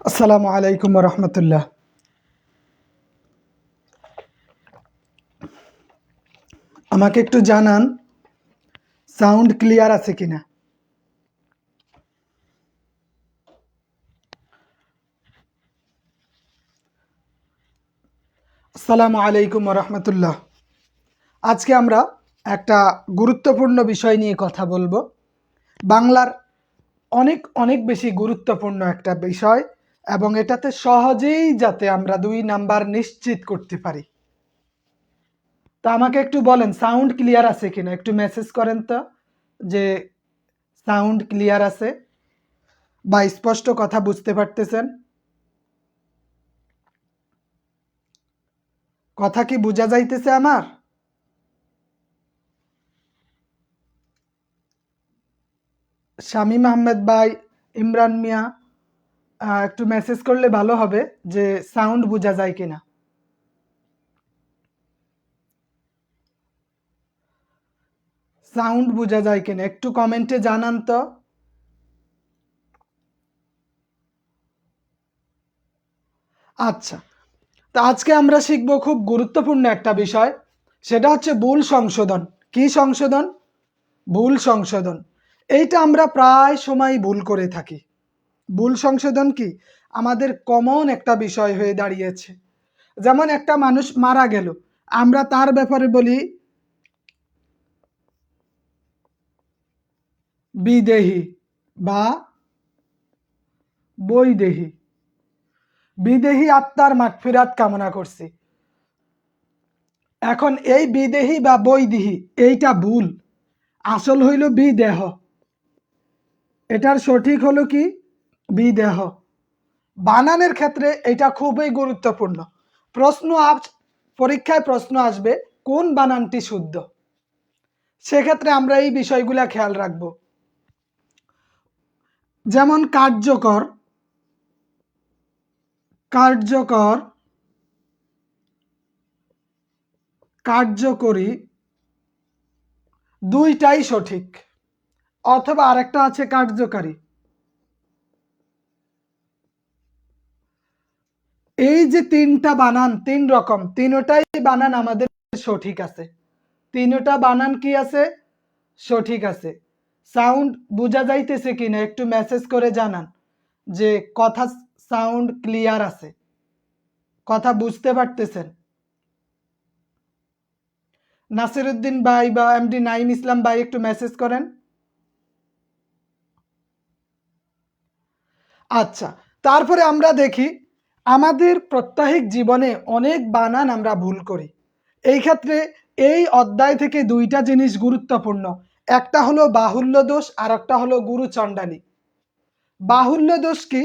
আসসালামু আলাইকুম রহমতুল্লাহ। আমাকে একটু জানান সাউন্ড ক্লিয়ার আছে কিনা। আসসালামু আলাইকুম রহমতুল্লাহ। আজকে আমরা একটা গুরুত্বপূর্ণ বিষয় নিয়ে কথা বলবো। বাংলার অনেক অনেক বেশি গুরুত্বপূর্ণ একটা বিষয় এবং এটাতে সহজেই যাতে আমরা 2 নাম্বার নিশ্চিত করতে পারি। তা আমাকে একটু বলেন সাউন্ড ক্লিয়ার আছে কিনা, একটু মেসেজ করেন তো যে সাউন্ড ক্লিয়ার আছে বা স্পষ্ট কথা বুঝতে পারতেছেন। কথা কি বোঝা যাইতেছে আমার? শামীম আহমেদ ভাই, ইমরান মিয়া, একটু মেসেজ করলে ভালো হবে যে সাউন্ড বোঝা যায় কিনা। সাউন্ড বোঝা যায় কিনা একটু কমেন্টে জানান তো। আচ্ছা, তো আজকে আমরা শিখব খুব গুরুত্বপূর্ণ একটা বিষয়, সেটা হচ্ছে ভুল সংশোধন। কি সংশোধন? ভুল সংশোধন। এইটা আমরা প্রায় সময় ভুল করে থাকি। ভুল সংশোধন কি আমাদের কমন একটা বিষয় হয়ে দাঁড়িয়েছে। যেমন একটা মানুষ মারা গেল, আমরা তার ব্যাপারে বলি বিদেহী বা বৈদেহী। বিদেহী আত্মার মাগফিরাত কামনা করছি। এখন এই বিদেহী বা বৈদেহী এইটা ভুল, আসল হইল বিদেহ। এটার সঠিক হলো কি? বিদেহ। বানানের ক্ষেত্রে এটা খুবই গুরুত্বপূর্ণ। প্রশ্ন পরীক্ষায় প্রশ্ন আসবে কোন বানানটি শুদ্ধ, সেক্ষেত্রে আমরা এই বিষয়গুলা খেয়াল রাখব। যেমন কার্যকর, কার্যকর, কার্যকরী দুইটাই সঠিক, অথবা আরেকটা আছে কার্যকারী। এই যে তিনটা বানান, 3 রকম, তিনটাই বানান আমাদের সঠিক আছে। তিনটা বানান কি আছে? সঠিক আছে। সাউন্ড বোঝা যাইতেছে কিনা একটু মেসেজ করে জানান যে কথা সাউন্ড ক্লিয়ার আছে, কথা বুঝতে পারতেছেন। নাসিরউদ্দিন ভাই বা এমডি নাইম ইসলাম ভাই একটু মেসেজ করেন। আচ্ছা, তারপরে আমরা দেখি আমাদের প্রত্যাহিক জীবনে অনেক বানান আমরা ভুল করি। এই ক্ষেত্রে এই অধ্যায় থেকে 2টা জিনিস গুরুত্বপূর্ণ। একটা হলো বাহুল্য দোষ আর একটা হলো গুরু চণ্ডালী। বাহুল্য দোষ কি?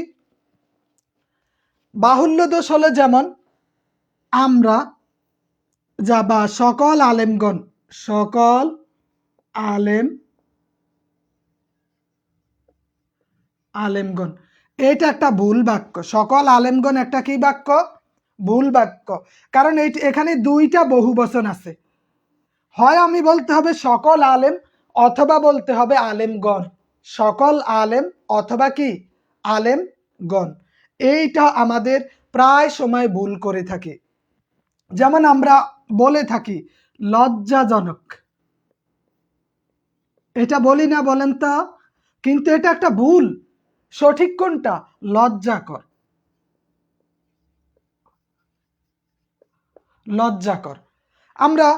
বাহুল্য দোষ হলো যেমন আমরা যা বা সকল আলেমগণ, সকল আলেমগণ, এটা একটা ভুল বাক্য। সকল আলেমগণ একটা কি বাক্য? ভুল বাক্য। কারণ এখানে 2টা বহুবচন আছে। হয় আমি বলতে হবে সকল আলেম, অথবা বলতে হবে আলেমগণ। সকল আলেম অথবা কি আলেমগণ। এইটা আমাদের প্রায় সময় ভুল করে থাকি। যেমন আমরা বলে থাকি লজ্জাজনক, এটা বলি না বলেন তো? কিন্তু এটা একটা ভুল। সঠিক কোনটা? লজ্জাকর, লজ্জাকর। আমরা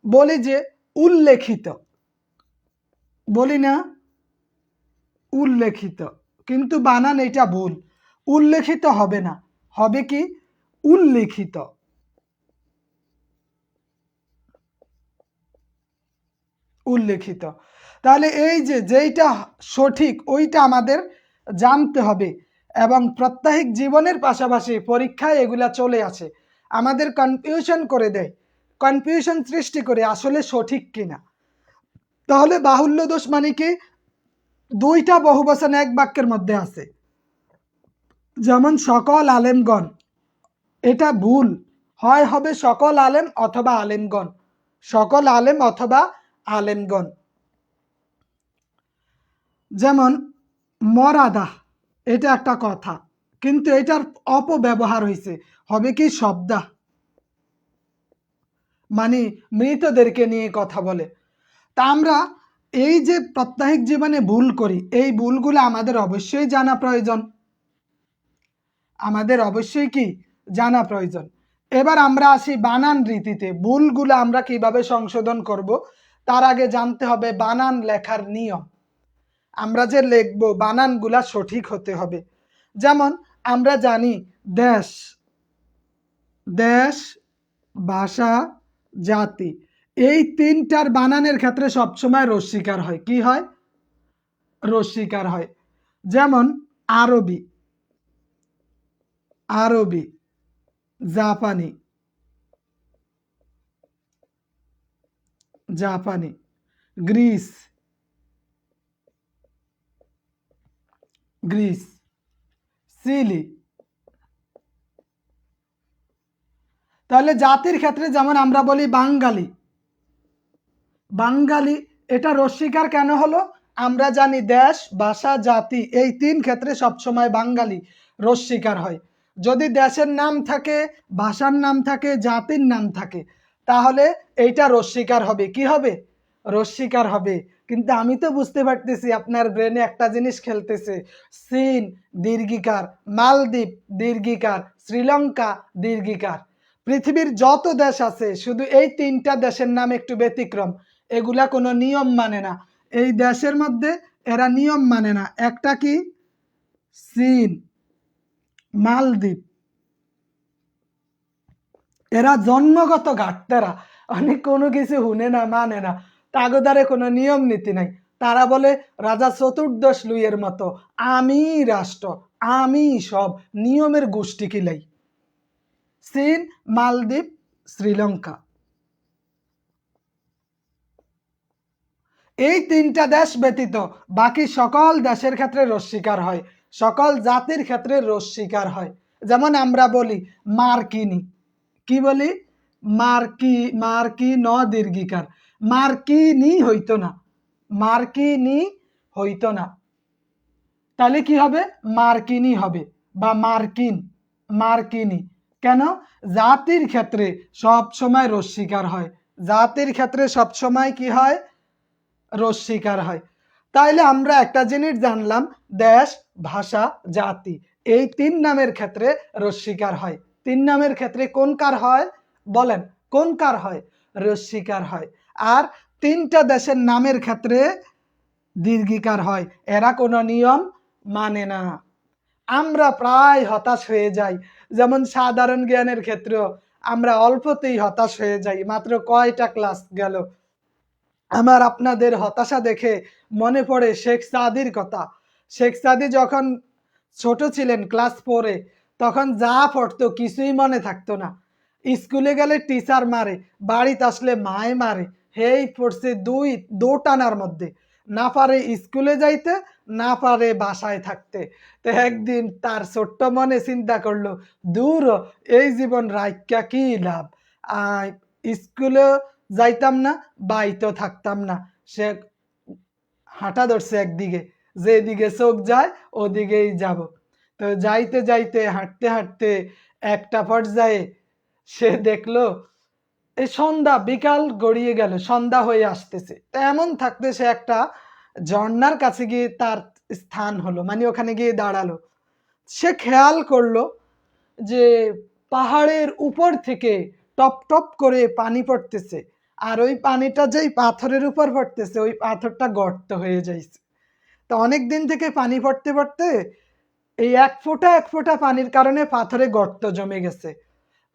বলি যে উল্লেখিত, বলি না উল্লেখিত, কিন্তু বানান এটা ভুল। উল্লেখিত হবে না, হবে কি? উল্লেখিত। উল্লেখিত। তাহলে এই যে যেইটা সঠিক ওইটা আমাদের জানতে হবে। এবং প্রাত্যহিক জীবনের পাশাপাশি পরীক্ষায় এগুলা চলে আসে, আমাদের কনফিউশন করে দেয়, কনফিউশন সৃষ্টি করে আসলে সঠিক কিনা। তাহলে বাহুল্য দোষ মানে কি? 2টা বহুবচন এক বাক্যের মধ্যে আছে। যেমন সকল আলেমগণ, এটা ভুল। হয় হবে সকল আলেম অথবা আলেমগণ, সকল আলেম অথবা আলেমগণ। যেমন মরাদা, এটা একটা কথা, কিন্তু এটার অপব্যবহার হয়েছে, হবে কি শব্দা, মানে মৃতদেরকে নিয়ে কথা বলে। তা আমরা এই যে প্রাত্যহিক জীবনে ভুল করি, এই ভুলগুলো আমাদের অবশ্যই জানা প্রয়োজন, আমাদের অবশ্যই কি জানা প্রয়োজন। এবার আমরা আসি বানান রীতিতে, ভুলগুলো আমরা কিভাবে সংশোধন করব। তার আগে জানতে হবে বানান লেখার নিয়ম। আমরা যে লিখবো বানানগুলা সঠিক হতে হবে। যেমন আমরা জানি দেশ, দেশ, ভাষা, জাতি, এই তিনটার বানানের ক্ষেত্রে সবসময় রস্বীকার হয়। কি হয়? রস্বীকার হয়। যেমন আরবি, আরবি, জাপানি, জাপানি, গ্রিস, গ্রিস, চিলি। তাহলে জাতির ক্ষেত্রে যেমন আমরা বলি বাঙালি, বাঙালি, এটা রস্বীকার কেন হলো? আমরা জানি দেশ, ভাষা, জাতি, এই তিন ক্ষেত্রে সবসময় বাঙালি রস্বীকার হয়। যদি দেশের নাম থাকে, ভাষার নাম থাকে, জাতির নাম থাকে, তাহলে এইটা রস্বীকার হবে। কি হবে? রস্বীকার হবে। কিন্তু আমি তো বুঝতে পারতেছি আপনার ব্রেনে একটা জিনিস খেলতেছে, চীন দীর্ঘিকার, মালদ্বীপ দীর্ঘিকার, শ্রীলঙ্কা দীর্ঘিকার। পৃথিবীর যত দেশ আছে শুধু এই তিনটা দেশের নাম একটু ব্যতিক্রম, এগুলা কোনো নিয়ম মানে না। এই দেশের মধ্যে এরা নিয়ম মানে না। একটা কি? চীন, মালদ্বীপ, এরা জন্মগত ঘাটতেরা, অনেক কোনো কিছু হুনে না, মানে না, তাগোদারে কোনো নিয়ম নীতি নাই। তারা বলে রাজা চতুর্দশ লুইয়ের মতো, আমি রাষ্ট্র, আমি সব, নিয়মের গোষ্ঠী কিলাই। চীন, মালদ্বীপ, শ্রীলঙ্কা, এই তিনটা দেশ ব্যতীত বাকি সকল দেশের ক্ষেত্রে রস্বীকার হয়, সকল জাতির ক্ষেত্রে রস্বীকার হয়। যেমন আমরা বলি মার্কিনি, কি বলি? মার্কি, মার্কি ন দীর্ঘিকার, মার্কিনি হইতো না, মার্কিনি হইতো না, তাহলে কি হবে? মার্কিনি হবে বা মার্কিন, মার্কিনি। কেন? জাতির ক্ষেত্রে সব সময় রস্বীকার হয়, জাতির ক্ষেত্রে সব সময় কি হয়? রস্বীকার হয়। তাইলে আমরা একটা জিনিস জানলাম, দেশ, ভাষা, জাতি, এই তিন নামের ক্ষেত্রে রস্বীকার হয়। তিন নামের ক্ষেত্রে কোন কার হয়? বলেন, কোন কার হয়? রস্বীকার হয়। আর তিনটা দেশের নামের ক্ষেত্রে দীর্ঘিকার হয়। এরা কোনো নিয়ম মানে না। আমরা প্রায় হতাশ হয়ে যাই, যেমন সাধারণ জ্ঞানের ক্ষেত্রেও আমরা অল্পতেই হতাশ হয়ে যাই। মাত্র কয়টা ক্লাস গেল, আমার আপনাদের হতাশা দেখে মনে পড়ে শেখ সাদির কথা। শেখ সাদি যখন ছোট ছিলেন ক্লাস 4-এ, তখন যা পড়তো কিছুই মনে থাকতো না। স্কুলে গেলে টিচার মারে, বাড়িতে আসলে মায়ে মারে। হেই পড়ছে দু টানার মধ্যে, না পারে স্কুলে যাইতে, না পারে বাসায় থাকতে। তো একদিন তার ছোট্ট মনে চিন্তা করলো, দূর, এই জীবন রাইকা কি লাভ, স্কুলে যাইতাম না, বাইতেও থাকতাম না। সে হাঁটা ধরছে একদিকে, যেদিকে চোখ যায় ওদিকেই যাব। তো যাইতে যাইতে, হাঁটতে হাঁটতে একটা পর্যায়ে সে দেখলো এই সন্ধ্যা, বিকাল গড়িয়ে গেল, সন্ধ্যা হয়ে আসতেছে। তো এমন থাকতে সে একটা ঝর্ণার কাছে গিয়ে তার স্থান হলো, মানে ওখানে গিয়ে দাঁড়ালো। সে খেয়াল করলো যে পাহাড়ের উপর থেকে টপ টপ করে পানি পড়তেছে, আর ওই পানিটা যেই পাথরের উপর পড়তেছে ওই পাথরটা গর্ত হয়ে যাইছে। তো অনেক দিন থেকে পানি পড়তে পড়তে এই এক ফোঁটা পানির কারণে পাথরে গর্ত জমে গেছে।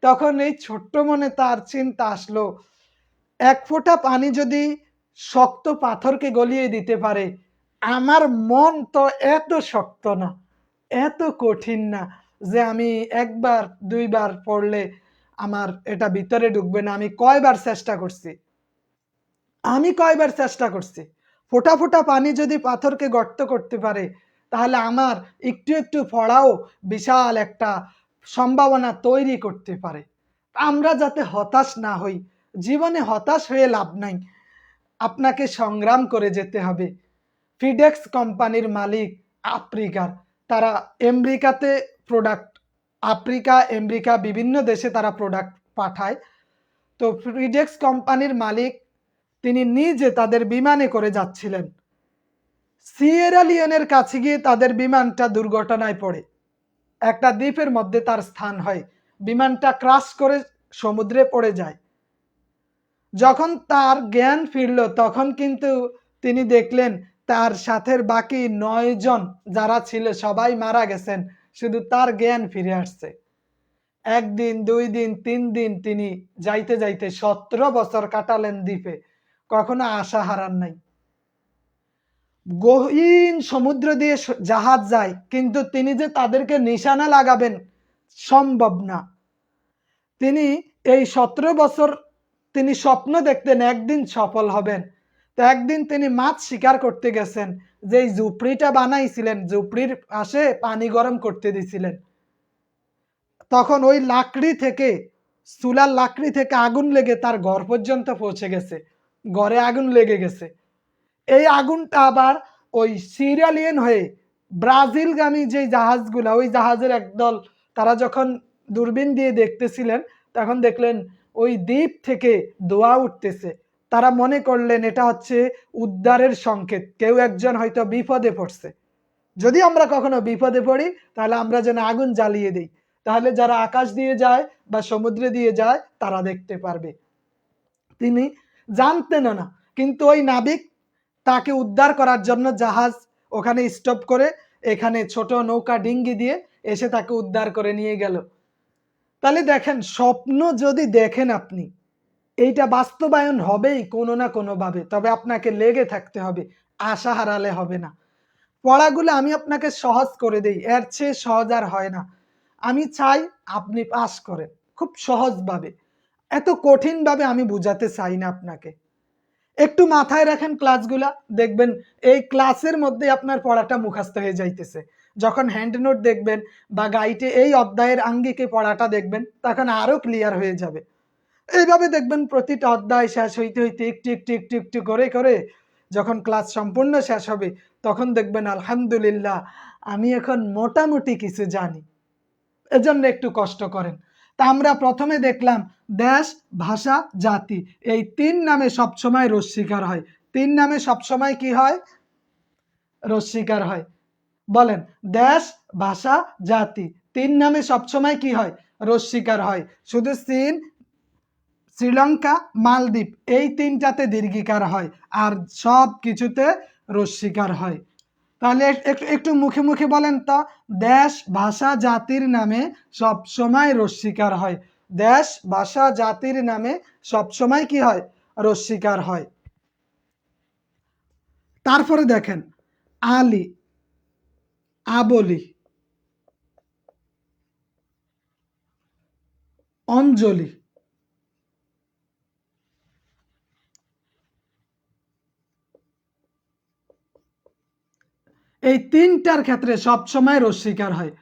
তখন এই ছোট্ট মনে তার চিন্তা আসলো, এক ফোঁটা পানি যদি শক্ত পাথরকে গলিয়ে দিতে পারে, আমার মন তো এত শক্ত না, এত কঠিন না যে আমি একবার দুইবার পড়লে আমার এটা ভিতরে ঢুকবে না। আমি কয়বার চেষ্টা করছি, আমি কয়বার চেষ্টা করছি। ফোঁটা ফোঁটা পানি যদি পাথরকে গর্ত করতে পারে, তাহলে আমার একটু একটু পড়াও বিশাল একটা সম্ভাবনা তৈরি করতে পারে। আমরা যাতে হতাশ না হই, জীবনে হতাশ হয়ে লাভ নাই, আপনাকে সংগ্রাম করে যেতে হবে। ফিডেক্স কোম্পানির মালিক আফ্রিকার, তারা আমেরিকাতে প্রোডাক্ট আফ্রিকা, আমেরিকা বিভিন্ন দেশে তারা প্রোডাক্ট পাঠায়। তো ফিডেক্স কোম্পানির মালিক তিনি নিজে তাদের বিমানে করে যাচ্ছিলেন। সিয়েরা লিওনের কাছে গিয়ে তাদের বিমানটা দুর্ঘটনায় পড়ে, একটা দ্বীপের মধ্যে তার স্থান হয়, বিমানটা ক্রাশ করে সমুদ্রে পড়ে যায়। যখন তার জ্ঞান ফিরল তখন কিন্তু তিনি দেখলেন তার সাথের বাকি 9 জন যারা ছিল সবাই মারা গেছেন, শুধু তার জ্ঞান ফিরে আসছে। 1 দিন 2 দিন 3 দিন তিনি যাইতে যাইতে 17 বছর কাটালেন দ্বীপে, কখনো আশা হারান নাই। গহীন সমুদ্র দিয়ে জাহাজ যায়, কিন্তু তিনি যে তাদেরকে নিশানা লাগাবেন সম্ভব না। তিনি এই 17 বছর তিনি স্বপ্ন দেখতেন একদিন সফল হবেন। তো একদিন তিনি মাছ শিকার করতে গেছেন, যে ঝুপড়িটা বানাইছিলেন ঝুপড়ির পাশে পানি গরম করতে দিছিলেন। তখন ওই লাকড়ি থেকে, চুলার লাকড়ি থেকে আগুন লেগে তার ঘর পর্যন্ত পৌঁছে গেছে, ঘরে আগুন লেগে গেছে। এই আগুনটা আবার ওই সিরিয়ালিয়ান হয়ে ব্রাজিলগামী যে জাহাজগুলা, ওই জাহাজের একদল তারা যখন দূরবীন দিয়ে দেখতেছিলেন তখন দেখলেন ওই দ্বীপ থেকে ধোঁয়া উঠতেছে। তারা মনে করলেন এটা হচ্ছে উদ্ধারের সংকেত, কেউ একজন হয়তো বিপদে পড়ছে। যদি আমরা কখনো বিপদে পড়ি তাহলে আমরা যেন আগুন জ্বালিয়ে দিই, তাহলে যারা আকাশ দিয়ে যায় বা সমুদ্রে দিয়ে যায় তারা দেখতে পারবে। তিনি জানতেন না, কিন্তু ওই নাবিক তাকে উদ্ধার করার জন্য জাহাজ ওখানে স্টপ করে এখানে ছোট নৌকা ডিঙ্গি দিয়ে এসে তাকে উদ্ধার করে নিয়ে গেল। তাহলে দেখেন, স্বপ্ন যদি দেখেন আপনি, এইটা বাস্তবায়ন হবেই কোনো না কোনো ভাবে, তবে আপনাকে লেগে থাকতে হবে, আশা হারালে হবে না। পড়াগুলো আমি আপনাকে সহজ করে দেই, এর চেয়ে সহজ আর হয় না। আমি চাই আপনি পাস করেন খুব সহজভাবে, এত কঠিনভাবে আমি বুঝাতে চাই না আপনাকে। একটু মাথায় রাখেন ক্লাসগুলা, দেখবেন এই ক্লাসের মধ্যে আপনার পড়াটা মুখস্থ হয়ে যাইতেছে। যখন হ্যান্ড নোট দেখবেন বা গাইডে এই অধ্যায়ের আঙ্গিকে পড়াটা দেখবেন তখন আরো ক্লিয়ার হয়ে যাবে। এইভাবে দেখবেন প্রতিটা অধ্যায় শেষ হইতে হইতে একটু একটু একটু একটু করে করে যখন ক্লাস সম্পূর্ণ শেষ হবে তখন দেখবেন আলহামদুলিল্লাহ আমি এখন মোটামুটি কিছু জানি। এজন্য একটু কষ্ট করেন। তা আমরা প্রথমে দেখলাম দেশ, ভাষা, জাতি, এই 3 নামে সবসময় রস্বীকার হয়। 3 নামে সবসময় কি হয়? রস্বীকার হয়। বলেন, দেশ, ভাষা, জাতি 3 নামে সবসময় কি হয়? রস্বীকার হয়। শুধু চীন, শ্রীলঙ্কা, মালদ্বীপ এই 3টাতে দীর্ঘিকার হয়, আর সব কিছুতে রস্বীকার হয়। তাহলে একটু মুখে মুখে বলেন তো, দেশ, ভাষা, জাতির নামে সব সময় রস্বীকার হয়। দেশ, ভাষা, জাতির নামে সব সময় কি হয়? রস্বীকার হয়। তারপরে দেখেন, আলী, আবলি, অঞ্জলি, এই 3টার ক্ষেত্রে সবসময় রস্বীকার হয়।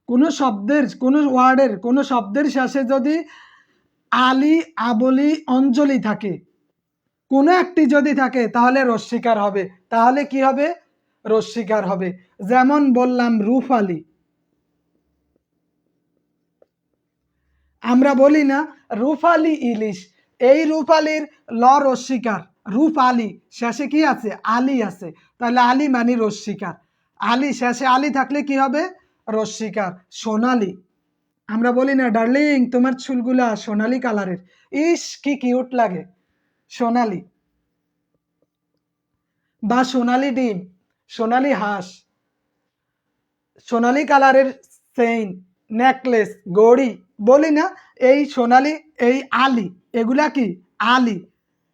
কোনো শব্দের, কোনো ওয়ার্ডের, কোনো শব্দের শেষে যদি আলী, আবলি, অঞ্জলি থাকে, কোনো একটি যদি থাকে তাহলে রস্বীকার হবে। তাহলে কি হবে? রস্বীকার হবে। যেমন বললাম রূপালী, আমরা বলি না রূপালী ইলিশ, এই রূপালীর ল রস্বীকার, রূপালী শেষে কি আছে? আলী আছে, তাহলে আলী মানে রস্বীকার। আলী শেষে আলী থাকলে কি হবে? রস্বীকার। সোনালী, আমরা বলি না ডার্লিং তোমার চুলগুলা সোনালী কালারের, ইস কি কিউট লাগে, সোনালী। বা সোনালী ডিম, সোনালী হাঁস, সোনালী কালারের চেইন, নেকলেস, গড়ি, বলি না এই সোনালী, এই আলী, এগুলা কি? আলী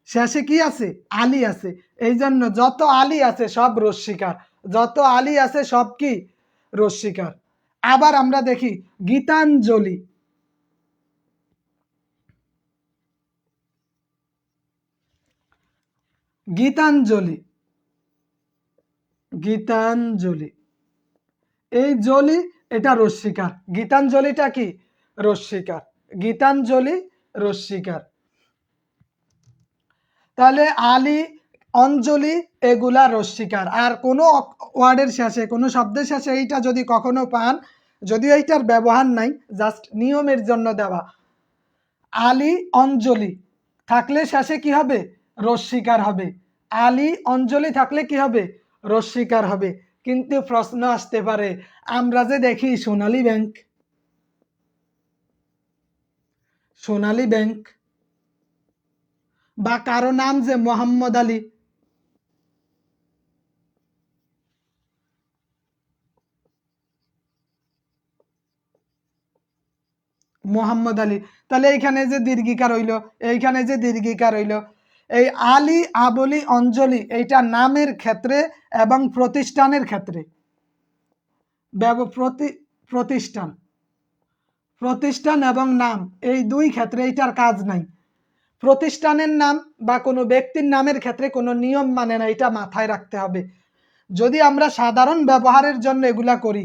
শেষে কি আছে? আলী আছে। এই জন্য যত আলী আছে সব রস্বীকার, যত আলী আছে সব কি? রস্বীকার। আবার আমরা দেখি গীতাঞ্জলি, গীতাঞ্জলি, গীতাঞ্জলি, এই জলি এটা রস্বীকার, গীতাঞ্জলিটা কি? রস্বীকার। গীতাঞ্জলি রস্বীকার। তাহলে আলী, অঞ্জলি এগুলা রস্বীকার। আর কোনো ওয়ার্ডের শেষে, কোনো শব্দের শেষে এইটা যদি কখনো পান যদিও এইটার ব্যবহার নাই, জাস্ট নিয়মের জন্য দেওয়া। আলী অঞ্জলি থাকলে শেষে কি হবে? রস্বীকার হবে। আলী অঞ্জলি থাকলে কি হবে? রস্বীকার হবে। কিন্তু প্রশ্ন আসতে পারে, আমরা যে দেখি সোনালী ব্যাংক, সোনালী ব্যাংক, বা কারো নাম যে মোহাম্মদ আলী, মোহাম্মদ আলী, তাহলে এইখানে যে দীর্ঘিকার হইল, এইখানে যে দীর্ঘিকার হইল, এই আলী আবলি অঞ্জলি এইটা নামের ক্ষেত্রে এবং প্রতিষ্ঠানের ক্ষেত্রে, প্রতিষ্ঠান, প্রতিষ্ঠান এবং নাম এই দুই ক্ষেত্রে এইটার কাজ নাই। প্রতিষ্ঠানের নাম বা কোনো ব্যক্তির নামের ক্ষেত্রে কোনো নিয়ম মানে না, এটা মাথায় রাখতে হবে। যদি আমরা সাধারণ ব্যবহারের জন্য এগুলা করি,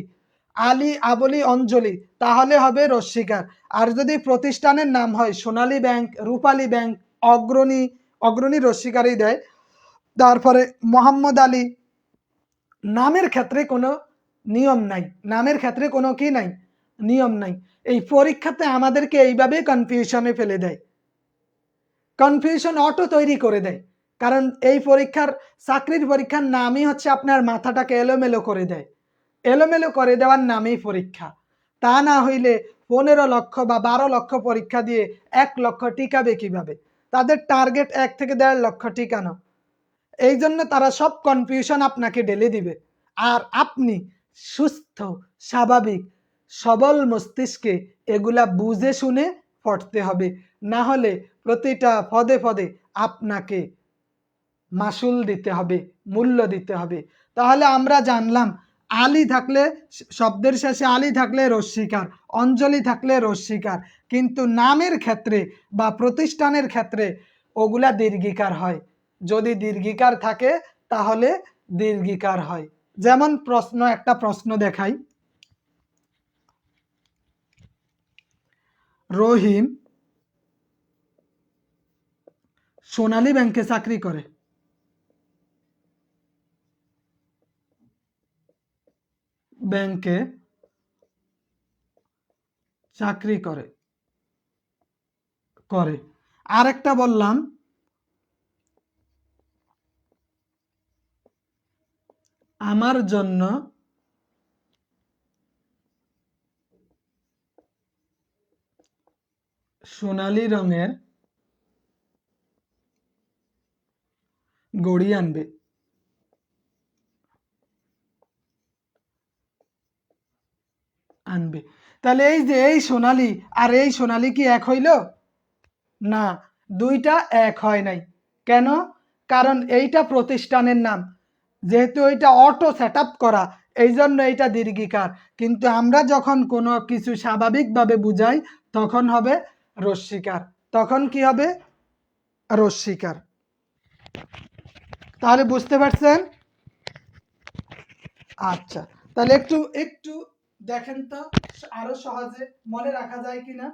আলী আবলি অঞ্জলি, তাহলে হবে রস্বীকার। আর যদি প্রতিষ্ঠানের নাম হয় সোনালী ব্যাংক, রূপালী ব্যাংক, অগ্রণী, অগ্রণী রস্বীকারই দেয়। তারপরে মোহাম্মদ আলী, নামের ক্ষেত্রে কোনো নিয়ম নাই, নামের ক্ষেত্রে কোনো কি নাই? নিয়ম নাই। এই পরীক্ষাতে আমাদেরকে এইভাবে কনফিউশনে ফেলে দেয়, কনফিউশন অটো তৈরি করে দেয়। কারণ এই পরীক্ষার, চাকরির পরীক্ষার নামই হচ্ছে আপনার মাথাটাকে এলোমেলো করে দেয়। এলোমেলো করে দেওয়ার নামেই পরীক্ষা। তা না হইলে 15 লক্ষ বা 12 লক্ষ পরীক্ষা দিয়ে 1 লক্ষ টিকাবে কিভাবে? তাদের টার্গেট 1 থেকে 1.5 লক্ষ টিকানো। এই জন্য তারা সব কনফিউশন আপনাকে ঢেলে দিবে। আর আপনি সুস্থ, স্বাভাবিক, সবল মস্তিষ্কে এগুলা বুঝে শুনে পড়তে হবে। না হলে প্রতিটা পদে পদে আপনাকে মাসুল দিতে হবে, মূল্য দিতে হবে। তাহলে আমরা জানলাম, আলী থাকলে, শব্দের শেষে আলী থাকলে রস্বীকার, অঞ্জলি থাকলে রস্বীকার, কিন্তু নামের ক্ষেত্রে বা প্রতিষ্ঠানের ক্ষেত্রে ওগুলা দীর্ঘিকার হয়। যদি দীর্ঘিকার থাকে তাহলে দীর্ঘিকার হয়। যেমন একটা প্রশ্ন দেখাই। রহিম সোনালী ব্যাংকে চাকরি করে। ব্যাংকে চাকরি করে করে আরেকটা বললাম, আমার জন্য সোনালী রঙের গড়ি আনবে। আনবে তাহলে এই যে এই সোনালী আর এই সোনালী কি এক হইল? না, দুইটা এক হয় নাই। কেন? কারণ এইটা প্রতিষ্ঠানের নাম, যেহেতু এইটা অটো সেট আপ করা, এই জন্য এইটা দীর্ঘিকার। কিন্তু আমরা যখন কোনো কিছু স্বাভাবিকভাবে বুঝাই তখন হবে রস্বীকার। তখন কি হবে? রস্বীকার। তাহলে বুঝতে পারছেন? আচ্ছা, তাহলে একটু একটু দেখেন তো আরো সহজে মনে রাখা যায় কিনা।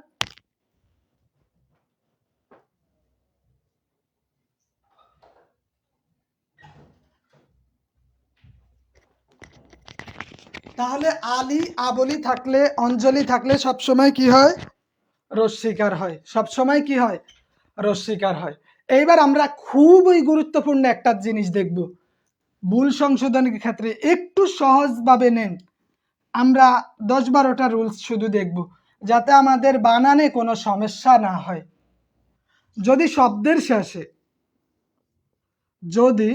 তাহলে আলী আবলি থাকলে, অঞ্জলি থাকলে সবসময় কি হয়? রস্বীকার হয়। সবসময় কি হয়? রস্বীকার হয়। এইবার আমরা খুবই গুরুত্বপূর্ণ একটা জিনিস দেখব। ভুল সংশোধনের ক্ষেত্রে একটু সহজভাবে নেন। আমরা 10-12টা রুলস শুধু দেখব, যাতে আমাদের বানানে কোনো সমস্যা না হয়। যদি শব্দের শেষে, যদি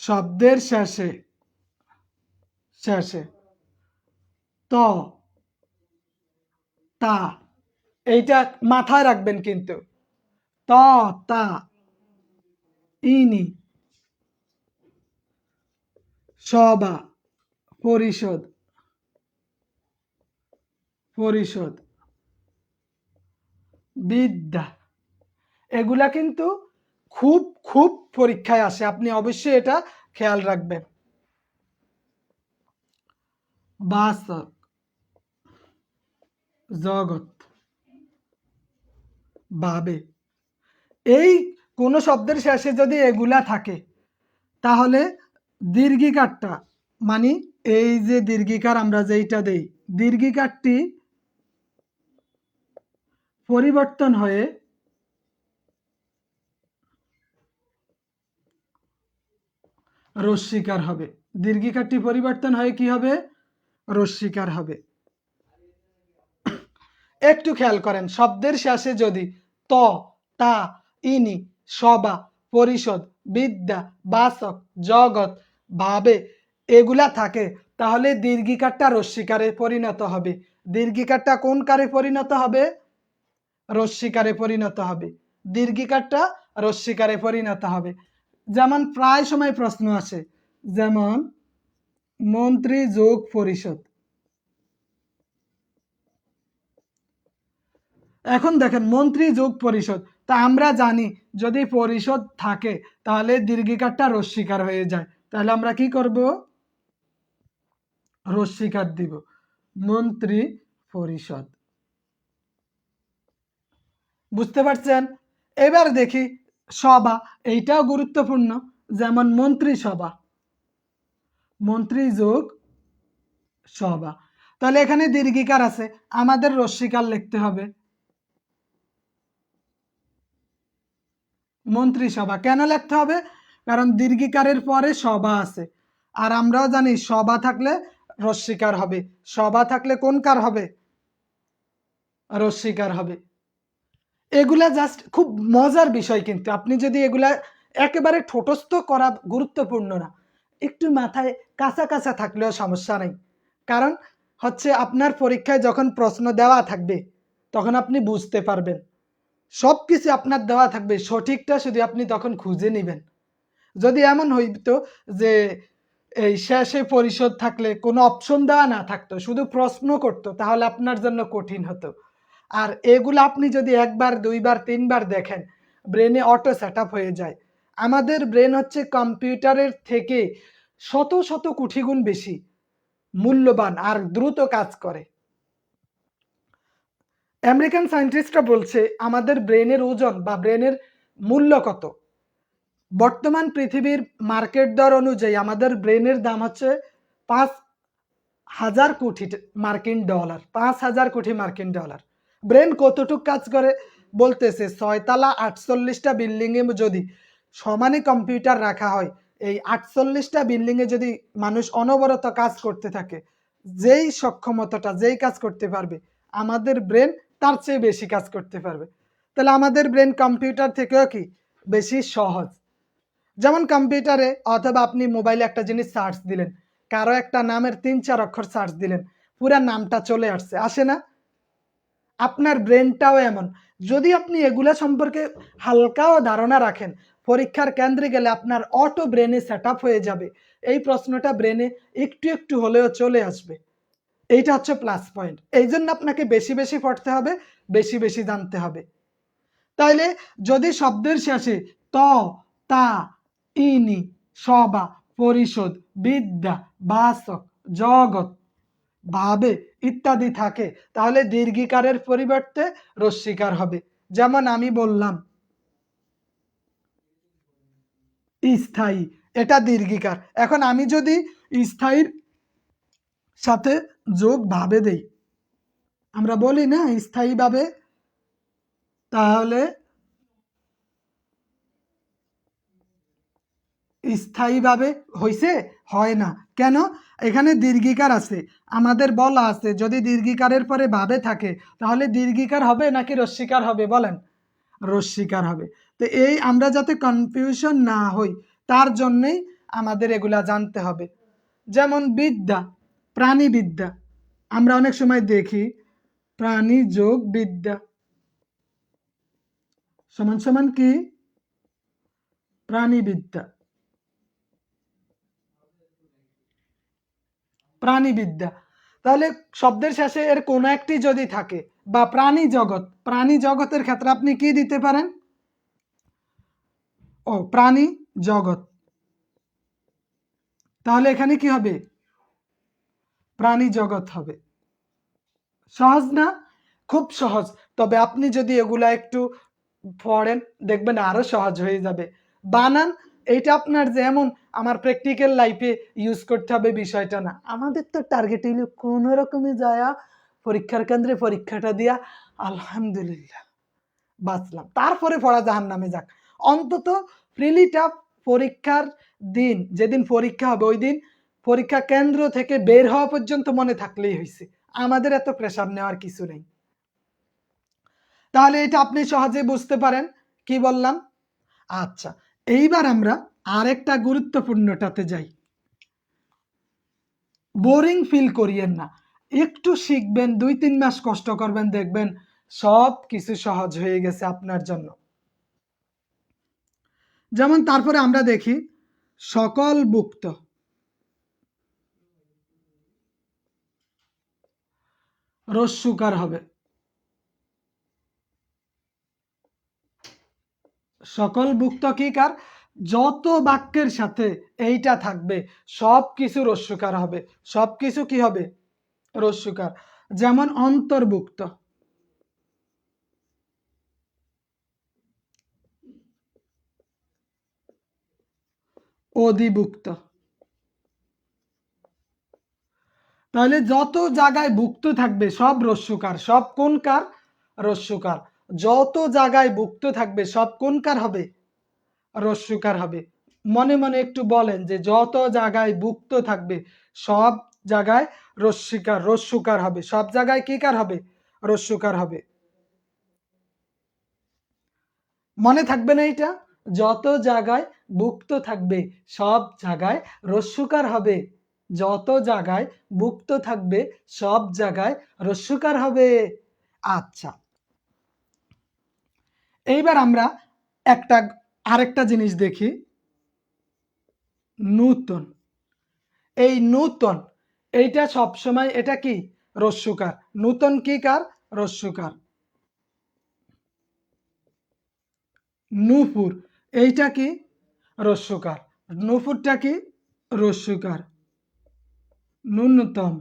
শব্দের শেষে শেষে ত, তা, এইটা মাথায় রাখবেন কিন্তু। ত, তা, ইনি, সবা, পরিষদ, পরিষদ, বিদ্যা, এগুলা কিন্তু খুব খুব পরীক্ষায় আসে। আপনি অবশ্যই এটা খেয়াল রাখবেন। বাসক, জগৎ, বাবে, এই কোন শব্দের শেষে যদি এগুলা থাকে তাহলে দীর্ঘিকারটা মানে এই যে দীর্ঘিকার আমরা যেইটা দেই, দীর্ঘিকারটি পরিবর্তন হয়ে রস্যিকার হবে। দীর্ঘিকারটি পরিবর্তন হয়ে কি হবে? রস্যিকার হবে। একটু খেয়াল করেন, শব্দের শেষে যদি ত, তা, ইনি, সবা, পরিষদ, বিদ্যা, বাচক, জগৎ, ভাবে এগুলা থাকে, তাহলে দীর্ঘিকারটা রস্যিকারে পরিণত হবে। দীর্ঘিকারটা কোন কারে পরিণত হবে? রস্যিকারে পরিণত হবে। দীর্ঘিকারটা রস্যিকারে পরিণত হবে। যেমন প্রায় সময় প্রশ্ন আসে, যেমন মন্ত্রী যোগ পরিষদ। এখন দেখেন মন্ত্রী যোগ পরিষদ, তা আমরা জানি যদি পরিষদ থাকে তাহলে দীর্ঘিকারটা রস্যিকার হয়ে যায়। তাহলে আমরা কি করব? রস্যিকার দিব, মন্ত্রী পরিষদ। বুঝতে পারছেন? এবার দেখি সভা, এইটাও গুরুত্বপূর্ণ। যেমন মন্ত্রী সভা, মন্ত্রী যোগ সভা, তাহলে এখানে দীর্ঘিকার আছে, আমাদের রস্যিকার লিখতে হবে মন্ত্রিসভা। কেন লিখতে হবে? কারণ দীর্ঘিকারের পরে সভা আছে, আর আমরাও জানি সভা থাকলে রস্যিকার হবে, সভা থাকলে কোন কার হবে? রস্যিকার হবে। এগুলা জাস্ট খুব মজার বিষয়, কিন্তু আপনি যদি এগুলা একেবারে ঠোঁটস্থ করা গুরুত্বপূর্ণ না, একটু মাথায় কাঁচা কাঁচা থাকলেও সমস্যা নেই। কারণ হচ্ছে আপনার পরীক্ষায় যখন প্রশ্ন দেওয়া থাকবে তখন আপনি বুঝতে পারবেন, সব কিছু আপনার দেওয়া থাকবে, সঠিকটা শুধু আপনি তখন খুঁজে নেবেন। যদি এমন হইতো যে এই শেষে পরিশোধ থাকলে কোনো অপশন দেওয়া না থাকতো, শুধু প্রশ্ন করতো, তাহলে আপনার জন্য কঠিন হতো। আর এগুলো আপনি যদি একবার, দুইবার, তিনবার দেখেন, ব্রেনে অটো সেট আপ হয়ে যায়। আমাদের ব্রেন হচ্ছে কম্পিউটারের থেকে শত শত কোটি গুণ বেশি মূল্যবান আর দ্রুত কাজ করে। আমেরিকান সায়েন্টিস্টরা বলছে আমাদের ব্রেনের ওজন বা ব্রেনের মূল্য কত। বর্তমান পৃথিবীর মার্কেট দর অনুযায়ী আমাদের ব্রেনের দাম হচ্ছে 5,000 কোটি মার্কিন ডলার। 5,000 কোটি মার্কিন ডলার। ব্রেন কতটুক কাজ করে বলতেছে, 6 তলা 48টা বিল্ডিংয়ে যদি সমানে কম্পিউটার রাখা হয়, এই 48টা বিল্ডিংয়ে যদি মানুষ অনবরত কাজ করতে থাকে, যেই সক্ষমতাটা, যেই কাজ করতে পারবে, আমাদের ব্রেন তার চেয়ে বেশি কাজ করতে পারবে। তাহলে আমাদের ব্রেন কম্পিউটার থেকেও কি বেশি সহজ। যেমন কম্পিউটারে অথবা আপনি মোবাইলে একটা জিনিস সার্চ দিলেন, কারো একটা নামের 3-4 অক্ষর সার্চ দিলেন, পুরা নামটা চলে আসছে, আসে না? আপনার ব্রেনটাও এমন। যদি আপনি এগুলা সম্পর্কে হালকাও ধারণা রাখেন, পরীক্ষার কেন্দ্রে গেলে আপনার অটো ব্রেনে সেট আপ হয়ে যাবে, এই প্রশ্নটা ব্রেনে একটু একটু হলেও চলে আসবে। এইটা হচ্ছে প্লাস পয়েন্ট। এই জন্য আপনাকে বেশি বেশি পড়তে হবে, বেশি বেশি জানতে হবে। তাইলে যদি শব্দের শেষে ত, তা, ইনি, সবা, পরিষদ, বিদ্যা, বাচক, জগৎ, ভাবে ইত্যাদি থাকে, তাহলে দীর্ঘিকারের পরিবর্তে রস্যিকার হবে। যেমন আমি বললাম স্থায়ী, এটা দীর্ঘিকার। এখন আমি যদি স্থায়ীর সাথে যোগ ভাবে দেই, আমরা বলি না স্থায়ীভাবে, তাহলে স্থায়ীভাবে হইছে? হয় না। কেন? এখানে দীর্ঘিকার আছে, আমাদের বলা আছে যদি দীর্ঘিকারের পরে ভাবে থাকে তাহলে দীর্ঘিকার হবে নাকি রস্যিকার হবে? বলেন। রস্যিকার হবে। তো এই আমরা যাতে কনফিউশন না হই তার জন্যই আমাদের এগুলা জানতে হবে। যেমন বিদ্যা, প্রাণীবিদ্যা, আমরা অনেক সময় দেখি প্রাণী যোগ বিদ্যা সমান সমান কি? প্রাণীবিদ্যা। প্রাণীবিদ্যা, তাহলে শব্দের শেষে এর কোনো একটি যদি থাকে, বা প্রাণী জগৎ, প্রাণী জগতের ক্ষেত্রে আপনি কি দিতে পারেন? ও প্রাণী জগৎ, তাহলে এখানে কি হবে? প্রাণী জগৎ হবে। সহজ না? খুব সহজ। তবে আপনি যদি এগুলা একটু পড়েন দেখবেন আরো সহজ হয়ে যাবে। বানান এইটা আপনার যেমন আমার প্র্যাকটিক্যাল লাইফে ইউজ করতে হবে বিষয়টা না। আমাদের তো টার্গেট হইল কোনো রকমে যায়া পরীক্ষার কেন্দ্রে পরীক্ষাটা দিয়া আলহামদুলিল্লাহ বাঁচলাম, তারপরে পড়া জাহান্নামে যাক। অন্তত প্রিলিটা পরীক্ষার দিন, যেদিন পরীক্ষা হবে ওই দিন পরীক্ষা কেন্দ্র থেকে বের হওয়া পর্যন্ত মনে থাকলেই হয়েছে। আমাদের এত প্রেশার নেওয়ার কিছু নেই। তাহলে এটা আপনি সহজে বুঝতে পারেন কি বললাম। আচ্ছা, এইবার আমরা আরেকটা গুরুত্বপূর্ণটাতে যাই। বোরিং ফিল করিয়েন না, একটু শিখবেন, 2-3 মাস কষ্ট করবেন, দেখবেন সব কিছু সহজ হয়ে গেছে আপনার জন্য। যেমন তারপরে আমরা দেখি সকল ভুক্ত, রস্যুকার হবে। সকল ভুক্ত কি কার, যত বাক্যের সাথে এইটা থাকবে সব কিছু রস্যুকার হবে, সব কিছু কি হবে, রস্যুকার। যেমন অন্তর্ভুক্ত, অধিভুক্ত। তাহলে যত জায়গায় ভুক্ত থাকবে সব রস্যুকার, সব কোনকার, রস্যুকার। যত জায়গায় ভুক্ত থাকবে সব কোনকার হবে, রস্যুকার হবে। মনে মনে একটু বলেন যে যত জায়গায় ভুক্ত থাকবে সব জায়গায় রস্যুকার, রস্যুকার হবে, সব জায়গায় কি কার হবে, রস্যুকার হবে। মনে থাকবে না এটা, যত জায়গায় ভুক্ত থাকবে সব জায়গায় রস্যুকার হবে, যত জায়গায় ভুক্ত থাকবে সব জায়গায় রস্যুকার হবে। আচ্ছা, এইবার আমরা আরেকটা জিনিস দেখি, নূতন। এই নূতন এইটা সবসময় এটা কি, রস্যুকার। নূতন কি কার, রস্যুকার। নূপুর এইটা কি, রস্যুকার। নূপুরটা কি, রস্যুকার। ন্যূনতম